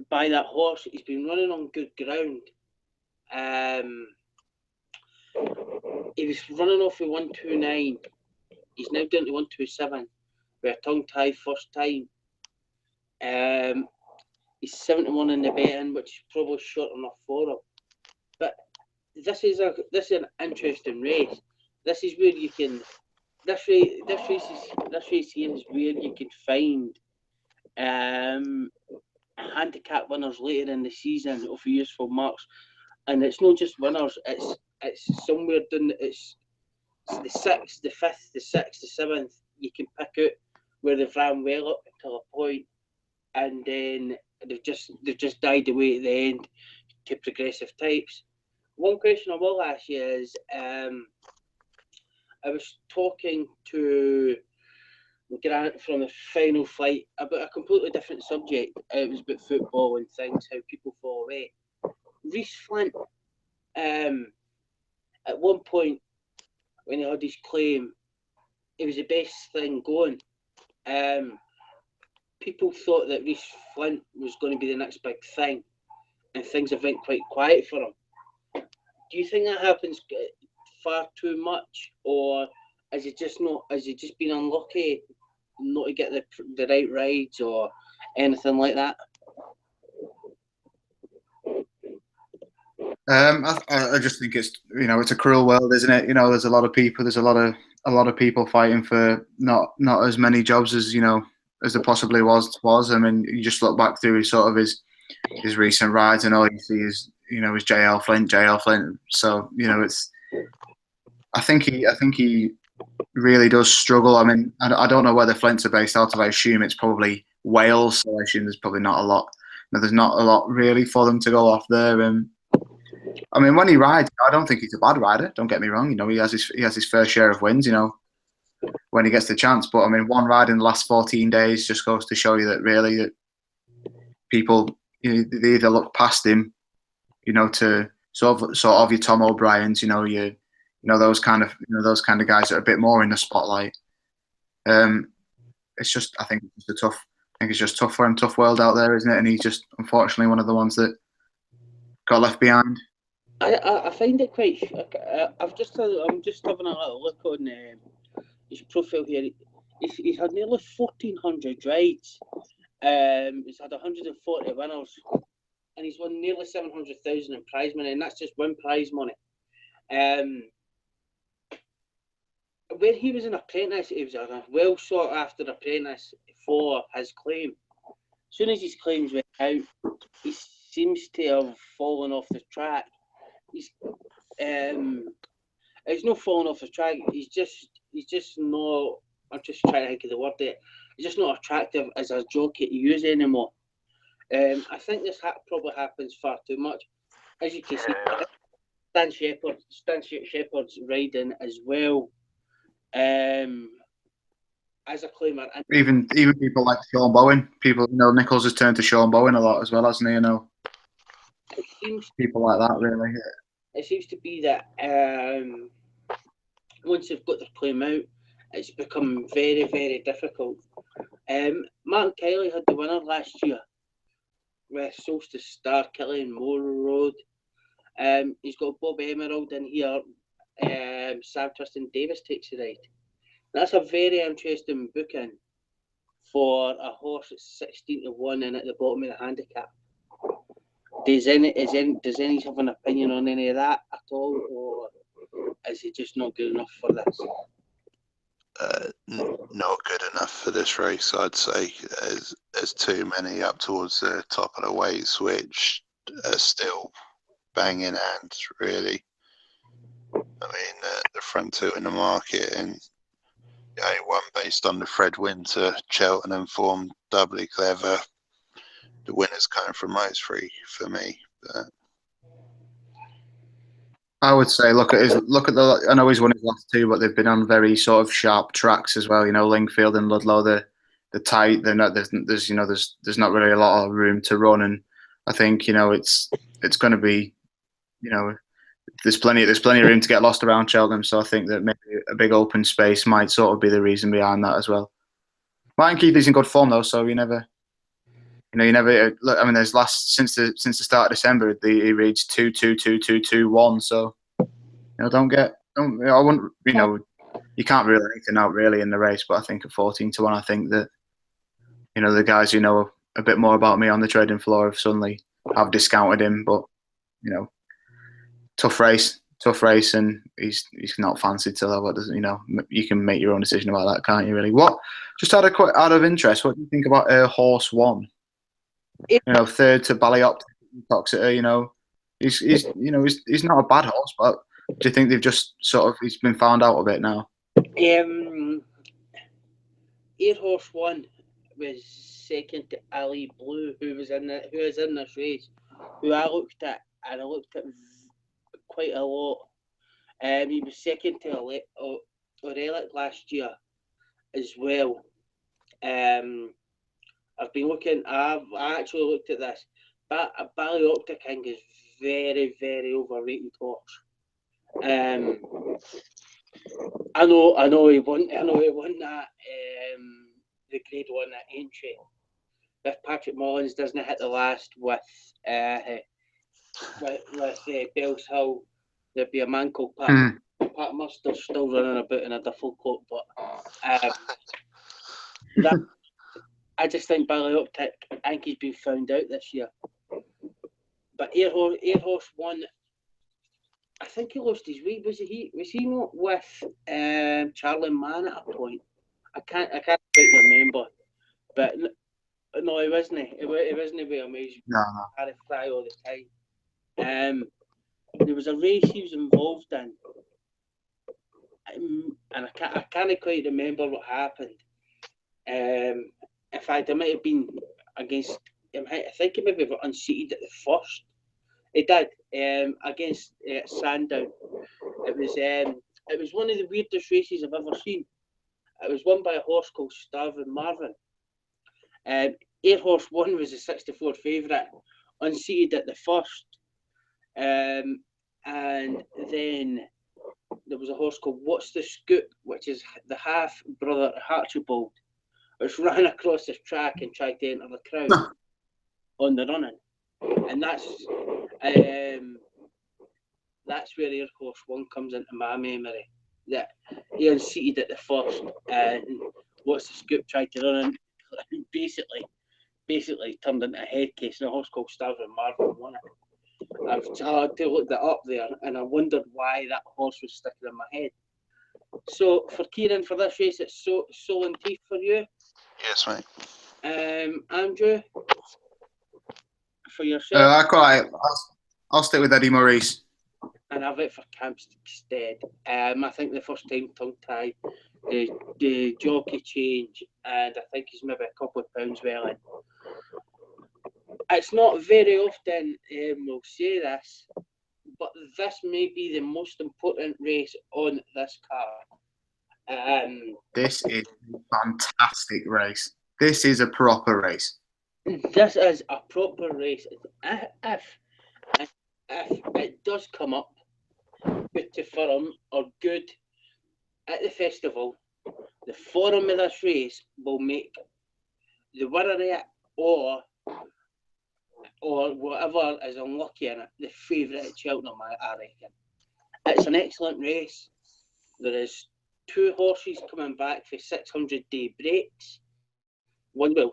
by that horse, he's been running on good ground. He was running off with 129. He's now down to 127 with a tongue tie first time. He's 71 in the betting, which is probably short enough for him. But this is an interesting race. This is where you can. This race here is where you can find handicap winners later in the season of useful marks, and it's not just winners. It's somewhere down. It's the 6th, the 5th, the 6th, the 7th. You can pick out where they've ran well up until a point, and then they've just died away at the end to progressive types. One question I will ask you is, I was talking to Grant from the Final Flight about a completely different subject. It was about football and things, how people fall away. Reece Flint, at one point when he had his claim, it was the best thing going. people thought that Reece Flint was going to be the next big thing, and things have went quite quiet for him. Do you think that happens far too much, or is it just not? Has it just been unlucky not to get the right rides or anything like that? I just think it's it's a cruel world, isn't it? There's a lot of people. There's a lot of people fighting for not as many jobs as as there possibly was. I mean, you just look back through his recent rides, and all you see is is JL Flint. So it's. I think he really does struggle. I mean, I don't know where the Flints are based out of. I assume it's probably Wales. So I assume there's probably not a lot. There's not a lot really for them to go off there. I mean, when he rides, I don't think he's a bad rider. Don't get me wrong. He has his fair share of wins. When he gets the chance. But I mean, one ride in the last 14 days just goes to show you that really that people they either look past him, to sort of your Tom O'Briens, those kind of guys that are a bit more in the spotlight. It's just I think it's just tough for him, tough world out there, isn't it? And he's just unfortunately one of the ones that got left behind. I find it quite. I'm just having a little look on his profile here. He's had nearly 1,400 rides. He's had 140 winners, and he's won nearly 700,000 in prize money, and that's just one prize money. When he was an apprentice, he was a well sought after apprentice for his claim. As soon as his claims went out, he seems to have fallen off the track. He's not fallen off the track. He's just not. I'm just trying to think of the word there. He's just not attractive as a jockey to use anymore. I think this probably happens far too much. As you can see, Stan Shepherd's riding as well. As a claimer, and even people like Sean Bowen, Nichols has turned to Sean Bowen a lot as well, hasn't he? It seems people like that really. It seems to be that once they've got their claim out, it's become very, very difficult. Martin Kelly had the winner last year with Solstice Star, Killian Moore Road. He's got Bob Emerald in here. Sam Tristan Davis takes the ride. That's a very interesting booking for a horse that's 16-1 and at the bottom of the handicap. Does any have an opinion on any of that at all, or is he just not good enough for this? Not good enough for this race, I'd say. There's too many up towards the top of the weights, which are still bang in hand, really. I mean, the front two in the market, and the only one based on the Fred Winter Cheltenham form, Doubly Clever. The winner's coming from those three for me. But I would say look at the. I know he's won his last two, but they've been on very sort of sharp tracks as well. Lingfield and Ludlow, the tight. They're not. There's not really a lot of room to run, and I think it's going to be, there's plenty of room to get lost around Cheltenham. So I think that maybe a big open space might sort of be the reason behind that as well. Martin Keithley's in good form though, so you never look. I mean, there's since the start of December, he reached 2, 2, 2, 2, 2, 1. So I wouldn't. You can't rule anything out really in the race, but I think at 14-1, I think that the guys who know a bit more about me on the trading floor have discounted him. But tough race, and he's not fancied to level. You can make your own decision about that, can't you? Really? What? Just out of interest, what do you think about Horse One? Third to Ballyop, Toxeter. He's not a bad horse, but do you think they've just he's been found out a bit now? Air Horse One was second to Ali Blue, who was in this race, who I looked at quite a lot. He was second to Relic last year as well. I've been looking. I actually looked at this. But Ballyopta King is very, very overrated horse. I know he won that the Grade 1 at Aintree. if Patrick Mullins doesn't hit the last with Bells Hill, there'd be a man called Pat Muster still running about in a duffel coat, but that, I just think Billy Optic, I think he's been found out this year. But Air Horse won. I think he lost his weight. Was he not with Charlie Mann at a point? I can't quite remember. But no, he wasn't. He wasn't with Amazing. No. Harry Fry all the time. There was a race he was involved in, and I can't quite remember what happened. In fact, it might have been against. I think he maybe got unseated at the first. He did against Sandown. It was one of the weirdest races I've ever seen. It was won by a horse called Starvin Marvin. Air Horse 1 was the 64 favourite, unseated at the first. And then there was a horse called What's the Scoop, which is the half brother Archibald, which ran across this track and tried to enter the crowd on the running. And that's where Air Horse 1 comes into my memory. That he unseated at the first, and What's the Scoop tried to run in, basically turned into a head case, and a horse called Starvin Marvin won it. I've had to look that up there, and I wondered why that horse was sticking in my head. So for Kieran, for this race, it's Soul and Teeth for you. Yes, mate. Andrew, for yourself. I'll stick with Eddie Maurice. And I've it for Campstead. I think the first time tongue tie, the jockey change, and I think he's maybe a couple of pounds well in. It's not very often we'll say this, but this may be the most important race on this card. This is a fantastic race. This is a proper race. This is a proper race. If it does come up good to firm or good at the festival, the form of this race will make the winner of it or whatever is unlucky in it the favourite at Cheltenham, I reckon. It's an excellent race. There is 2 horses coming back for 600-day breaks.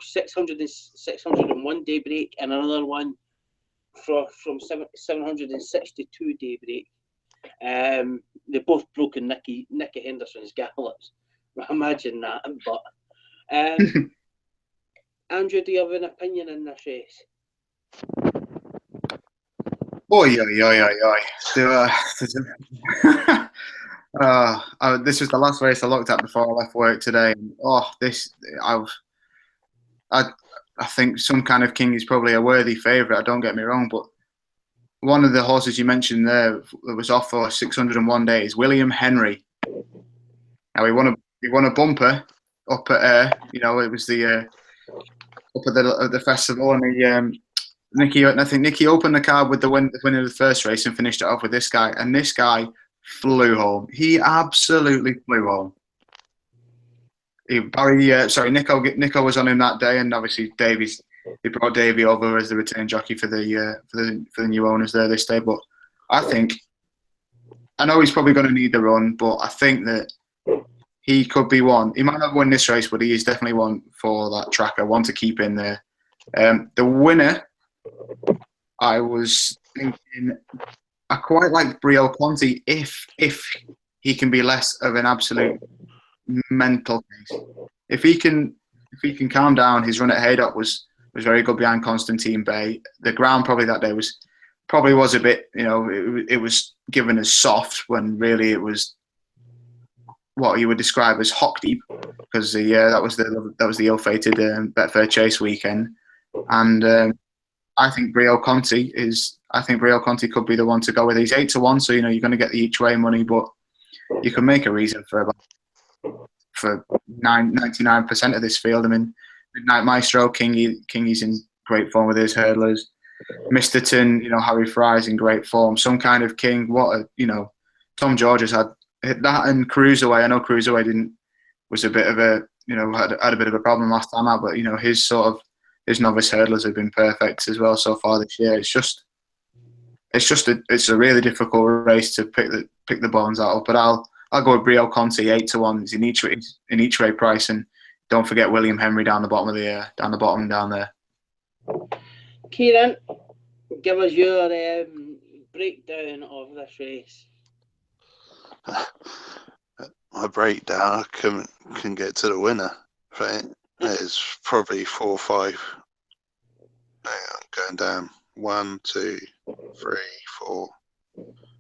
601 day break, and another one from 762-day break. They both broken Nicky Henderson's gallops. Imagine that. But Andrew, do you have an opinion in this race? Oi. This was the last race I looked at before I left work today. I think Some Kind of King is probably a worthy favourite. Don't get me wrong, but one of the horses you mentioned there that was off for 601 days, William Henry. Now he won a bumper up at it was the up at the festival, and I think Nicky opened the card with the win of the first race and finished it off with this guy, and this guy flew home. He absolutely flew home. Nico was on him that day, and obviously they brought Davey over as the return jockey for the new owners there this day. But I know he's probably going to need the run, but I think that he could be one. He might not win this race, but he is definitely one for that tracker, one to keep in there. The winner, I was thinking, I quite like Brio Conti if he can be less of an absolute mental case. If he can calm down, his run at Haydock was very good behind Constantine Bay. The ground probably that day was a bit, it was given as soft when really it was what you would describe as hock deep, because that was the ill-fated Betfair Chase weekend, and I think Brio Conti could be the one to go with. He's 8-1, so you're going to get the each way money, but you can make a reason for 99% of this field. I mean, Midnight Maestro, Kingy's in great form with his hurdlers. Misterton, Harry Fry's in great form. Some Kind of King, Tom George has had that, and Cruiserway. I know Cruiserway was a bit of a, had a bit of a problem last time out, but his sort of his novice hurdlers have been perfect as well so far this year. It's a really difficult race to pick the bones out of. But I'll go with Brio Conti 8-1. He's in each way price, and don't forget William Henry down the bottom down there. Kieran, give us your breakdown of this race. My breakdown, I can get to the winner. Right, there's probably 4 or 5. Hang on, going down. 1, 2, 3, 4,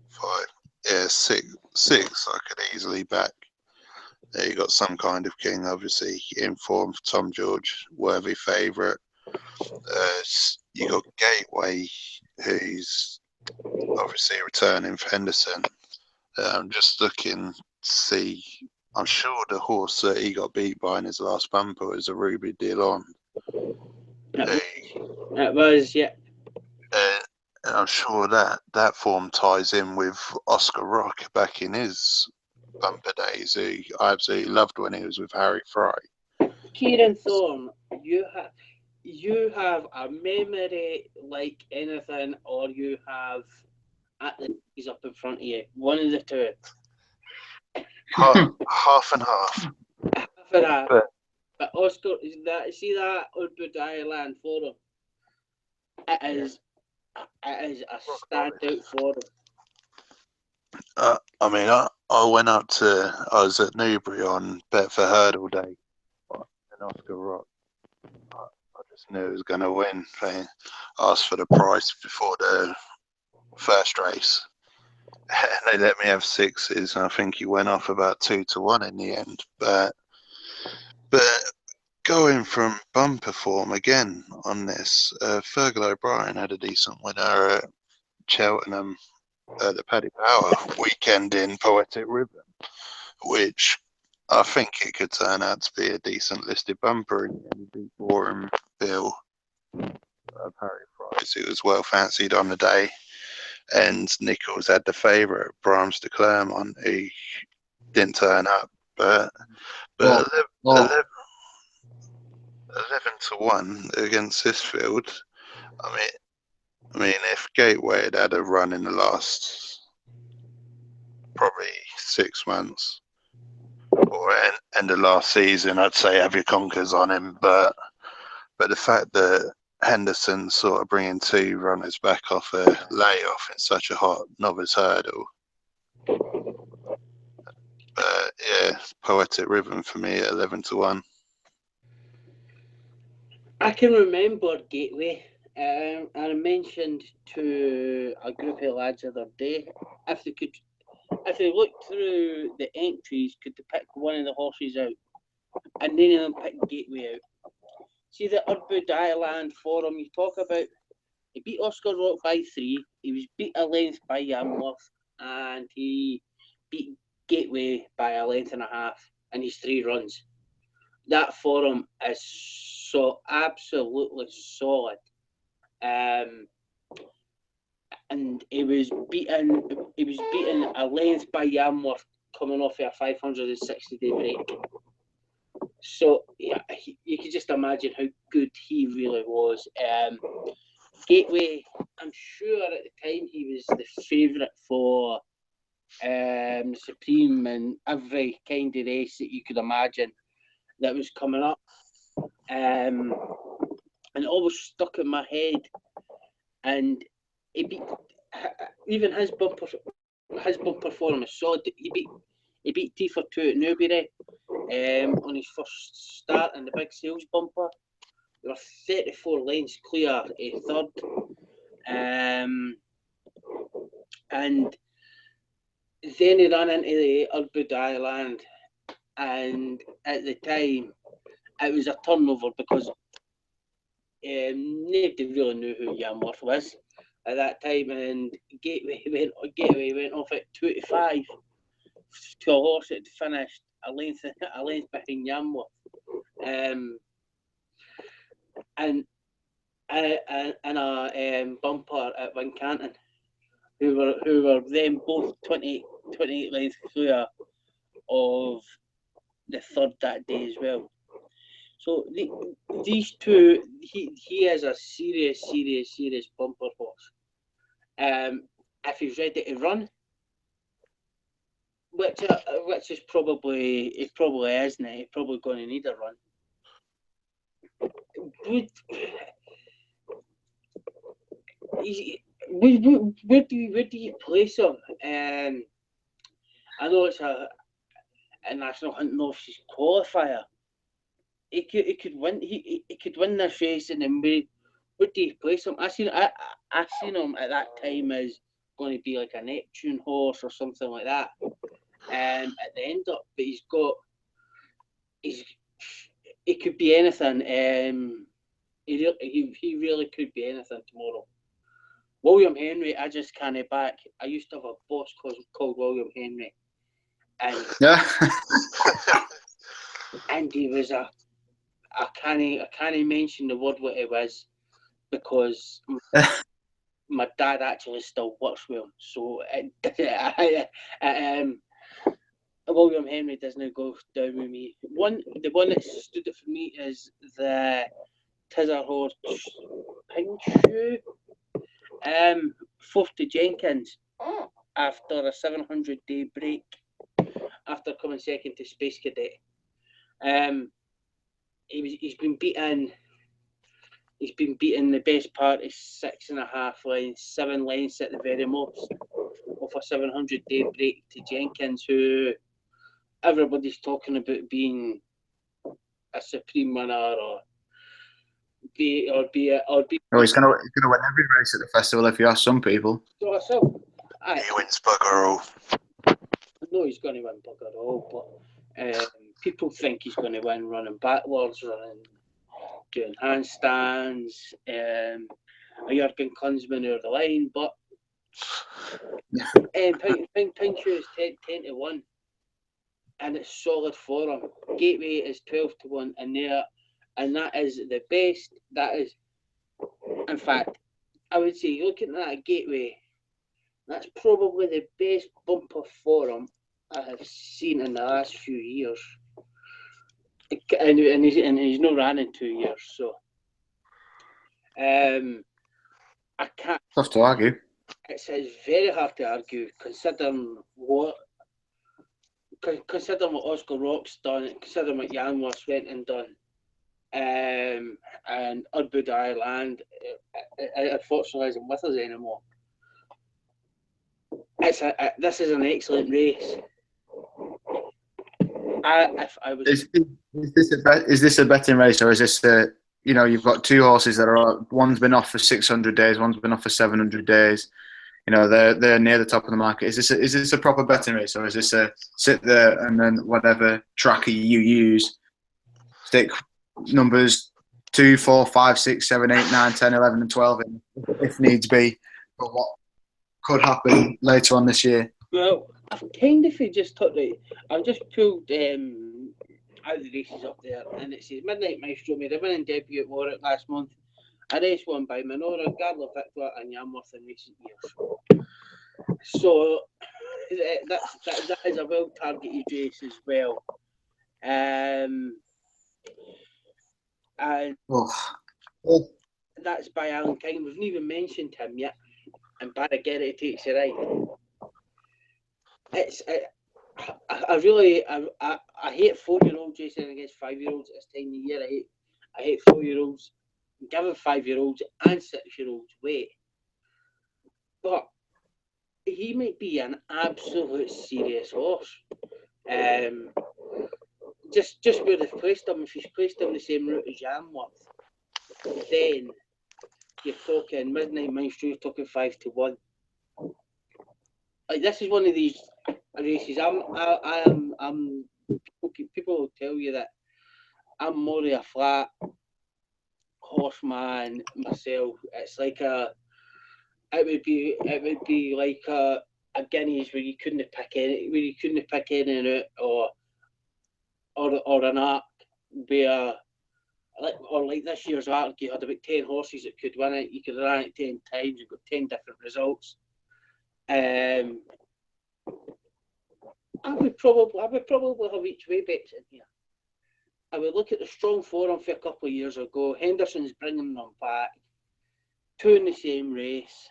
5. Yeah, 6 I could easily back. There you got Some Kind of King, obviously informed. Tom George, worthy favourite. You got Gateway, who's obviously returning for Henderson. I'm just looking to see. I'm sure the horse that he got beat by in his last bumper is a Ruby Dillon. It was, yeah. And I'm sure that form ties in with Oscar Rock back in his bumper days, who I absolutely loved when he was with Harry Fry. Kieran Thorne, you have a memory like anything, or you have he's up in front of you. One of the two. Half and half. Half and half. But Oscar, see that Udwood Island Forum? It is a standout forum. I mean, I went up I was at Newbury on Bet for Hurdle Day, and Oscar Rock. I just knew he was going to win. I asked for the price before the first race. They let me have 6s. I think he went off about 2-1 in the end. But going from bumper form again on this, Fergal O'Brien had a decent winner at Cheltenham, the Paddy Power weekend in Poetic Ribbon, which I think it could turn out to be a decent listed bumper in the Forum Bill of Harry Fry's, who was well fancied on the day. And Nichols had the favourite, Brahms de Clermont, who didn't turn up. But 11-1 against this field. I mean, if Gateway had a run in the last probably 6 months or end of last season, I'd say have your conkers on him. But the fact that Henderson's sort of bringing 2 runners back off a layoff in such a hot novice hurdle. Yeah, Poetic Ribbon for me at 11-1. I can remember Gateway. I mentioned to a group of lads the other day, if they looked through the entries, could they pick one of the horses out, and none of them picked Gateway out. See the Udwood Island Forum you talk about? He beat Oscar Rock by 3. He was beat a length by Yamworth, and he beat Gateway by a length and a half in his 3 runs. That forum is so absolutely solid. And he was beaten a length by Yamworth coming off of a 560-day break. So yeah, you can just imagine how good he really was. Gateway, I'm sure at the time he was the favourite for Supreme and every kind of race that you could imagine that was coming up. And it always stuck in my head. And he beat even his bumper form is solid. He beat T for 2 at Newbury on his first start in the big sales bumper. They were 34 lengths clear a third. And then he ran into the Udwood Island, and at the time it was a turnover because nobody really knew who Yamworth was at that time, and Gateway went off at 2-5 to a horse that finished a length behind Yamworth, and a bumper at Wincanton, who were then both 28 lengths clear of the third that day as well. So these two, he is a serious bumper horse. If he's ready to run, which is probably he probably isn't. He's probably going to need a run. Where do you place him? I know it's a national hunting officer's qualifier. He could win. He could win this race, and then where do you place him? I seen him at that time as going to be like a Neptune horse or something like that. At the end up, but he could be anything. He really could be anything tomorrow. William Henry, I just can't back. I used to have a boss called William Henry, and and he was I can't mention the word what it was because my dad actually still works with him. So William Henry doesn't go down with me. The one that stood out for me is the Tizzer horse Pinchu. Fourth to Jenkins after a 700-day break after coming second to Space Cadet. He's been beaten the best part is 6.5 lengths, 7 lengths at the very most of a 700-day break to Jenkins, who everybody's talking about being a supreme winner or be. Oh, he's gonna win every race at the festival if you ask some people. So he wins bugger all. I know he's going to win bugger all, but people think he's going to win running backwards, doing handstands, a Jurgen Kunzman over the line, but Pinchu is 10 to 1, and it's solid for him. Gateway is 12 to 1, and that is the best. That is, in fact, I would say looking at that Gateway, that's probably the best bumper for him I have seen in the last few years. And he's not ran in 2 years, so I can't. Tough to argue. It's very hard to argue considering what Oscar Rock's done, considering what Yanworth went and done, and Udbud Ireland unfortunately isn't with us anymore. This is an excellent race. Is this a betting race, or is this you've got two horses that are one's been off for 600 days, one's been off for 700 days. They're near the top of the market. Is this a proper betting race, or is this a sit there and then whatever tracker you use, stick numbers 2, 4, 5, 6, 7, 8, 9, 10, 11, and 12 in, if needs be, for what could happen later on this year? Well, I've kind of just thought that I've just pulled out the races up there, and it says Midnight Maestro made a winning debut at Warwick last month. A race won by Minora, Gabler Victor, and Yanworth in recent years. So that is a well targeted race as well. And that's by Alan King. We've not even mentioned him yet. And Barraghetti takes it right. I hate 4-year-olds racing against 5-year-olds at this time of year. I hate 4-year-olds giving 5-year-olds and 6-year-olds weight. But he might be an absolute serious horse. Just where they've placed him, if he's placed him the same route as Yanworth, then you're talking Midnight Maestro, you're talking 5 to 1. Like, this is one of these races. People will tell you that I'm more of a flat horseman myself. It's like it would be like a guineas where you couldn't pick any out, or an arc where like this year's arc, you had about 10 horses that could win it. You could run it 10 times. You've got 10 different results. I would probably have each way bets in here. I would look at the strong form for a couple of years ago. Henderson's bringing them back, 2 in the same race,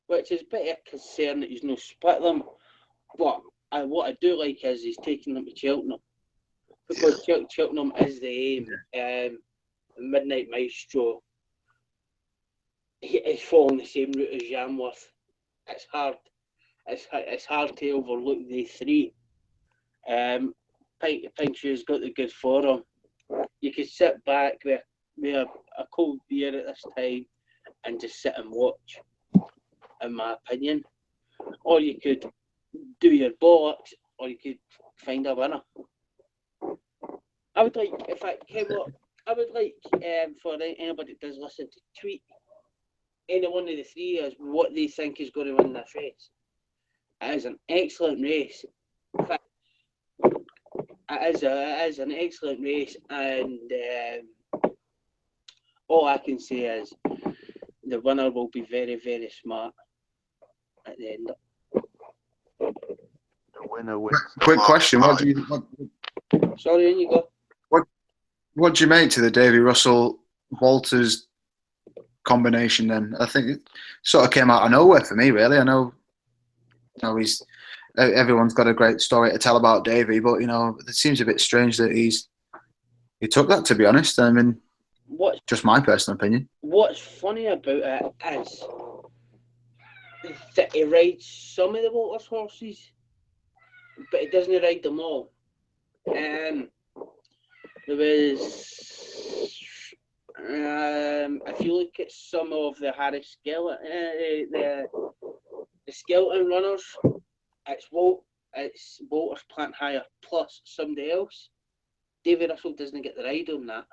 which is a bit of a concern that he's not split them. But what I do like is he's taking them to Cheltenham, because Cheltenham is the aim. Midnight Maestro, he is following the same route as Jamworth. It's hard. It's hard to overlook the 3. Pink Shoe's got the good form. You could sit back with a cold beer at this time and just sit and watch, in my opinion. Or you could do your bollocks, or you could find a winner. I would like, in fact, I would like for anybody that does listen to tweet any one of the 3 as what they think is going to win this race. It is an excellent race. In fact, it is an excellent race, and all I can say is the winner will be very, very smart at the end. The winner wins. Quick question: Sorry, in you go. What do you make to the Davy Russell Walters combination? Then I think it sort of came out of nowhere for me. Really, I know he's. Everyone's got a great story to tell about Davy, but it seems a bit strange that he took that. To be honest, I mean, just my personal opinion. What's funny about it is that he rides some of the Walters horses, but he doesn't ride them all. There was, if you look at some of the Harry Skeleton, the Skeleton runners, it's Walters Plant Hire plus somebody else. David Russell doesn't get the ride on that,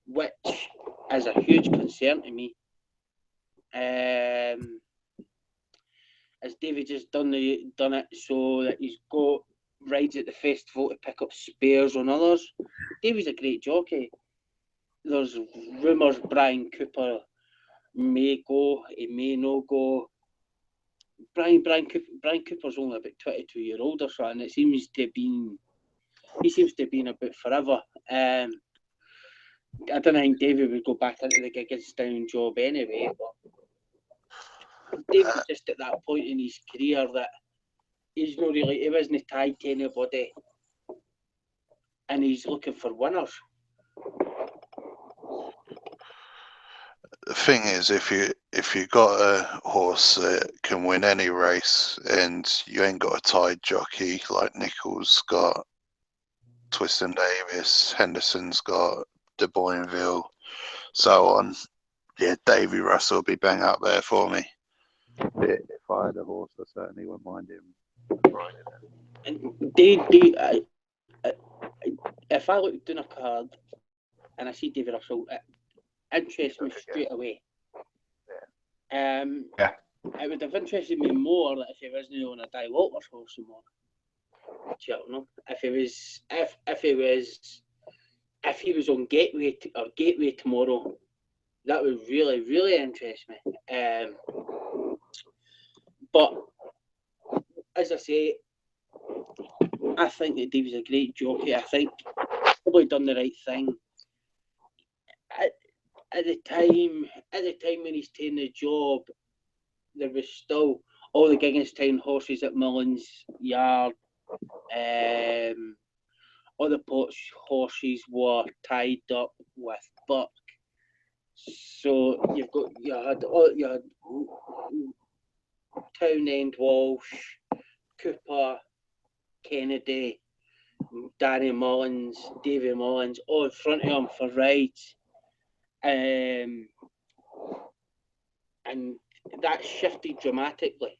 which is a huge concern to me. Has David just done it so that he's got rides at the festival to pick up spares on others? David's a great jockey. There's rumours Brian Cooper may go, he may not go. Brian Cooper's only about 22 years old or so, and he seems to have been about forever. I don't think David would go back into the Gigginstown job anyway, but David's just at that point in his career that he wasn't tied to anybody, and he's looking for winners. The thing is, if you got a horse that can win any race, and you ain't got a tied jockey like Nichols got, Twiston Davis, Henderson's got, De Boinville, so on. Yeah, Davy Russell will be bang up there for me. If I had a horse, I certainly wouldn't mind him riding it. And if I look down a card and I see Davy Russell, it interests me straight away. It would have interested me more if he wasn't on a Di Walters horse anymore. Cheltenham. If he was on Gateway tomorrow, that would really, really interest me. But as I say, I think that Davy's a great jockey. I think he's probably done the right thing. At the time when he's taking the job, there was still all the Gigginstown horses at Mullins Yard. All the Potts horses were tied up with Buck. So you had Townend, Walsh, Cooper, Kennedy, Danny Mullins, Davy Mullins, all in front of him for rides. And that shifted dramatically.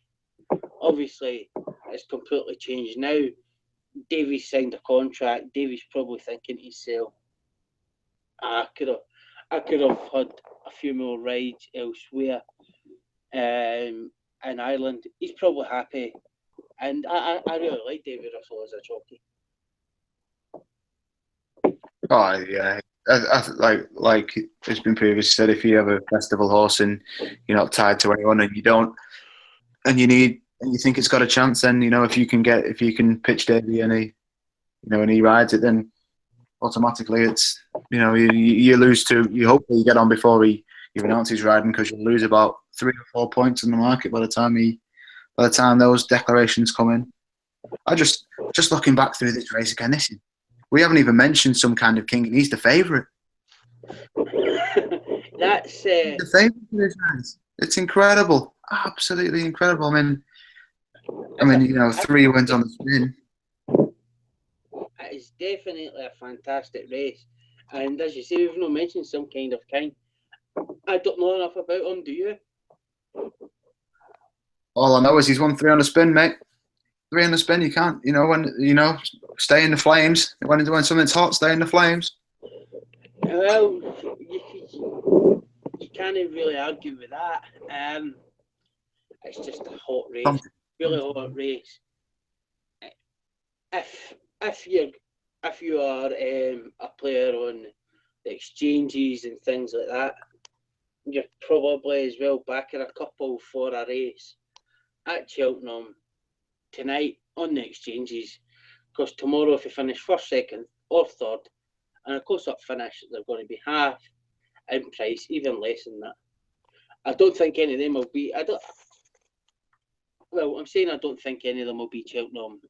Obviously, it's completely changed now. Davy's signed a contract. Davy's probably thinking to himself, I could have had a few more rides elsewhere in Ireland. He's probably happy, and I really like David Russell as a jockey. Oh yeah, I like it's been previously said. If you have a festival horse and you're not tied to anyone, and you don't, and you think it's got a chance, then if you can pitch Davy and he rides it, then automatically it's you lose to you. Hopefully you get on before he announces he's riding, because you'll lose about 3 or 4 points in the market by the time those declarations come in. I just looking back through this race again, we haven't even mentioned Some Kind of King, and he's the favourite. That's the favourite for this race. It's incredible, absolutely incredible. I mean, 3 wins on the spin. It's definitely a fantastic race, and as you say, we've not mentioned Some Kind of King. I don't know enough about him. Do you? All I know is he's won 3 on the spin, mate. 3 on the spin. You can't, stay in the flames. When something's hot, stay in the flames. Well, you can't really argue with that. It's just a hot race, really hot race. If you are a player on the exchanges and things like that, you're probably as well backing a couple for a race at Cheltenham tonight on the exchanges, because tomorrow, if you finish first, second, or third, and a close-up finish, they're going to be half in price, even less than that. I don't think any of them will be. I'm saying I don't think any of them will be Cheltenham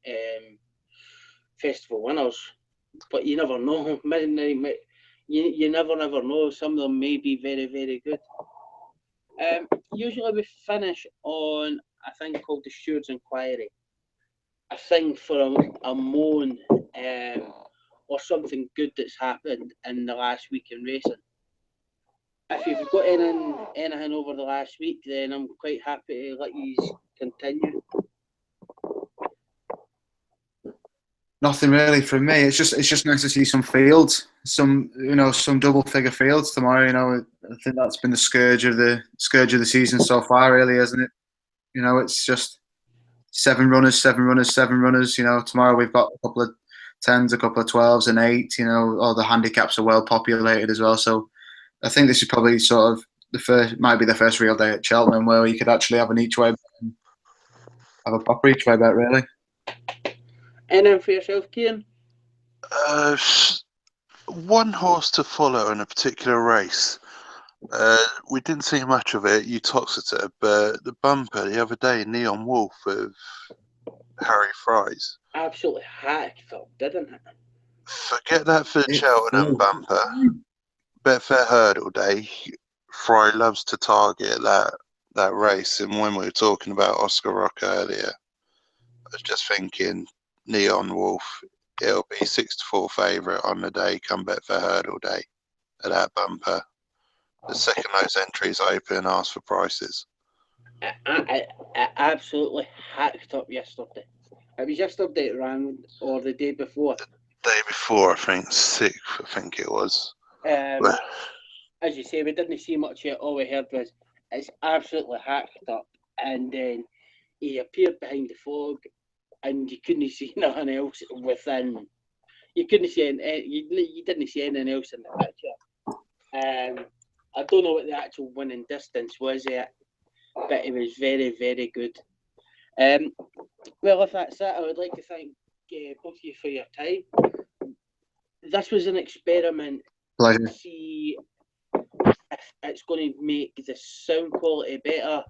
festival winners, but you never know. You never know. Some of them may be very, very good. Usually we finish on a thing called the Steward's Inquiry, a thing for a moan or something good that's happened in the last week in racing. If you've got anything over the last week, then I'm quite happy to let you continue. Nothing really from me. It's just nice to see some fields, some double figure fields tomorrow. I think that's been the scourge of the season so far, really, hasn't it? It's just 7 runners. Tomorrow we've got a couple of 10s, a couple of 12s, and 8. All the handicaps are well populated as well. So I think this is probably sort of might be the first real day at Cheltenham where you could actually have an each way bet, have a proper each way bet, really. Anything for yourself, Kieran? One horse to follow in a particular race. We didn't see much of it. You toxed it, but the bumper the other day, Neon Wolf of Harry Fry's. Absolutely hacked up, didn't it? Forget that for the Cheltenham bumper. Betfair Hurdle Day, Fry loves to target that race. And when we were talking about Oscar Rock earlier, I was just thinking Neon Wolf, it'll be 6-4 favourite on the day come Betfair Hurdle Day at that bumper. The second those entries open, ask for prices. I absolutely hacked up yesterday. It was yesterday it ran, or the day before? The day before, I think, 6th, I think it was. As you say, we didn't see much yet. All we heard was it's absolutely hacked up, and then he appeared behind the fog, and you couldn't see nothing else within. You couldn't see you didn't see anything else in the picture. I don't know what the actual winning distance was yet, but it was very, very good. Well, if that's it, I would like to thank both of you for your time. This was an experiment. Pleasure. To see if it's going to make the sound quality better.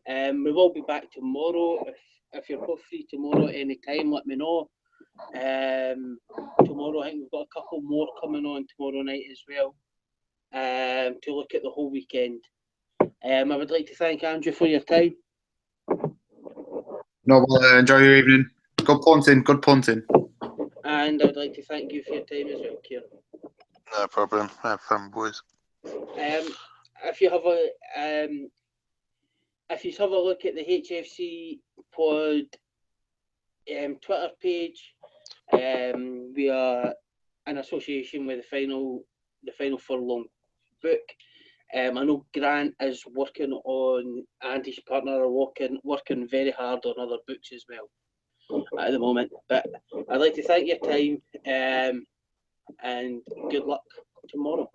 We will be back tomorrow. If you're both free tomorrow at any time, let me know. Tomorrow, I think we've got a couple more coming on tomorrow night as well, to look at the whole weekend. I would like to thank Andrew for your time. No, well, enjoy your evening. Good punting. And I would like to thank you for your time as well, Kieran. No problem. Have fun, boys. If you have a look at the HFC Pod Twitter page, we are in association with the final furlong book. I know Grant is working on, and his partner are working very hard on other books as well at the moment. But I'd like to thank your time, and good luck tomorrow.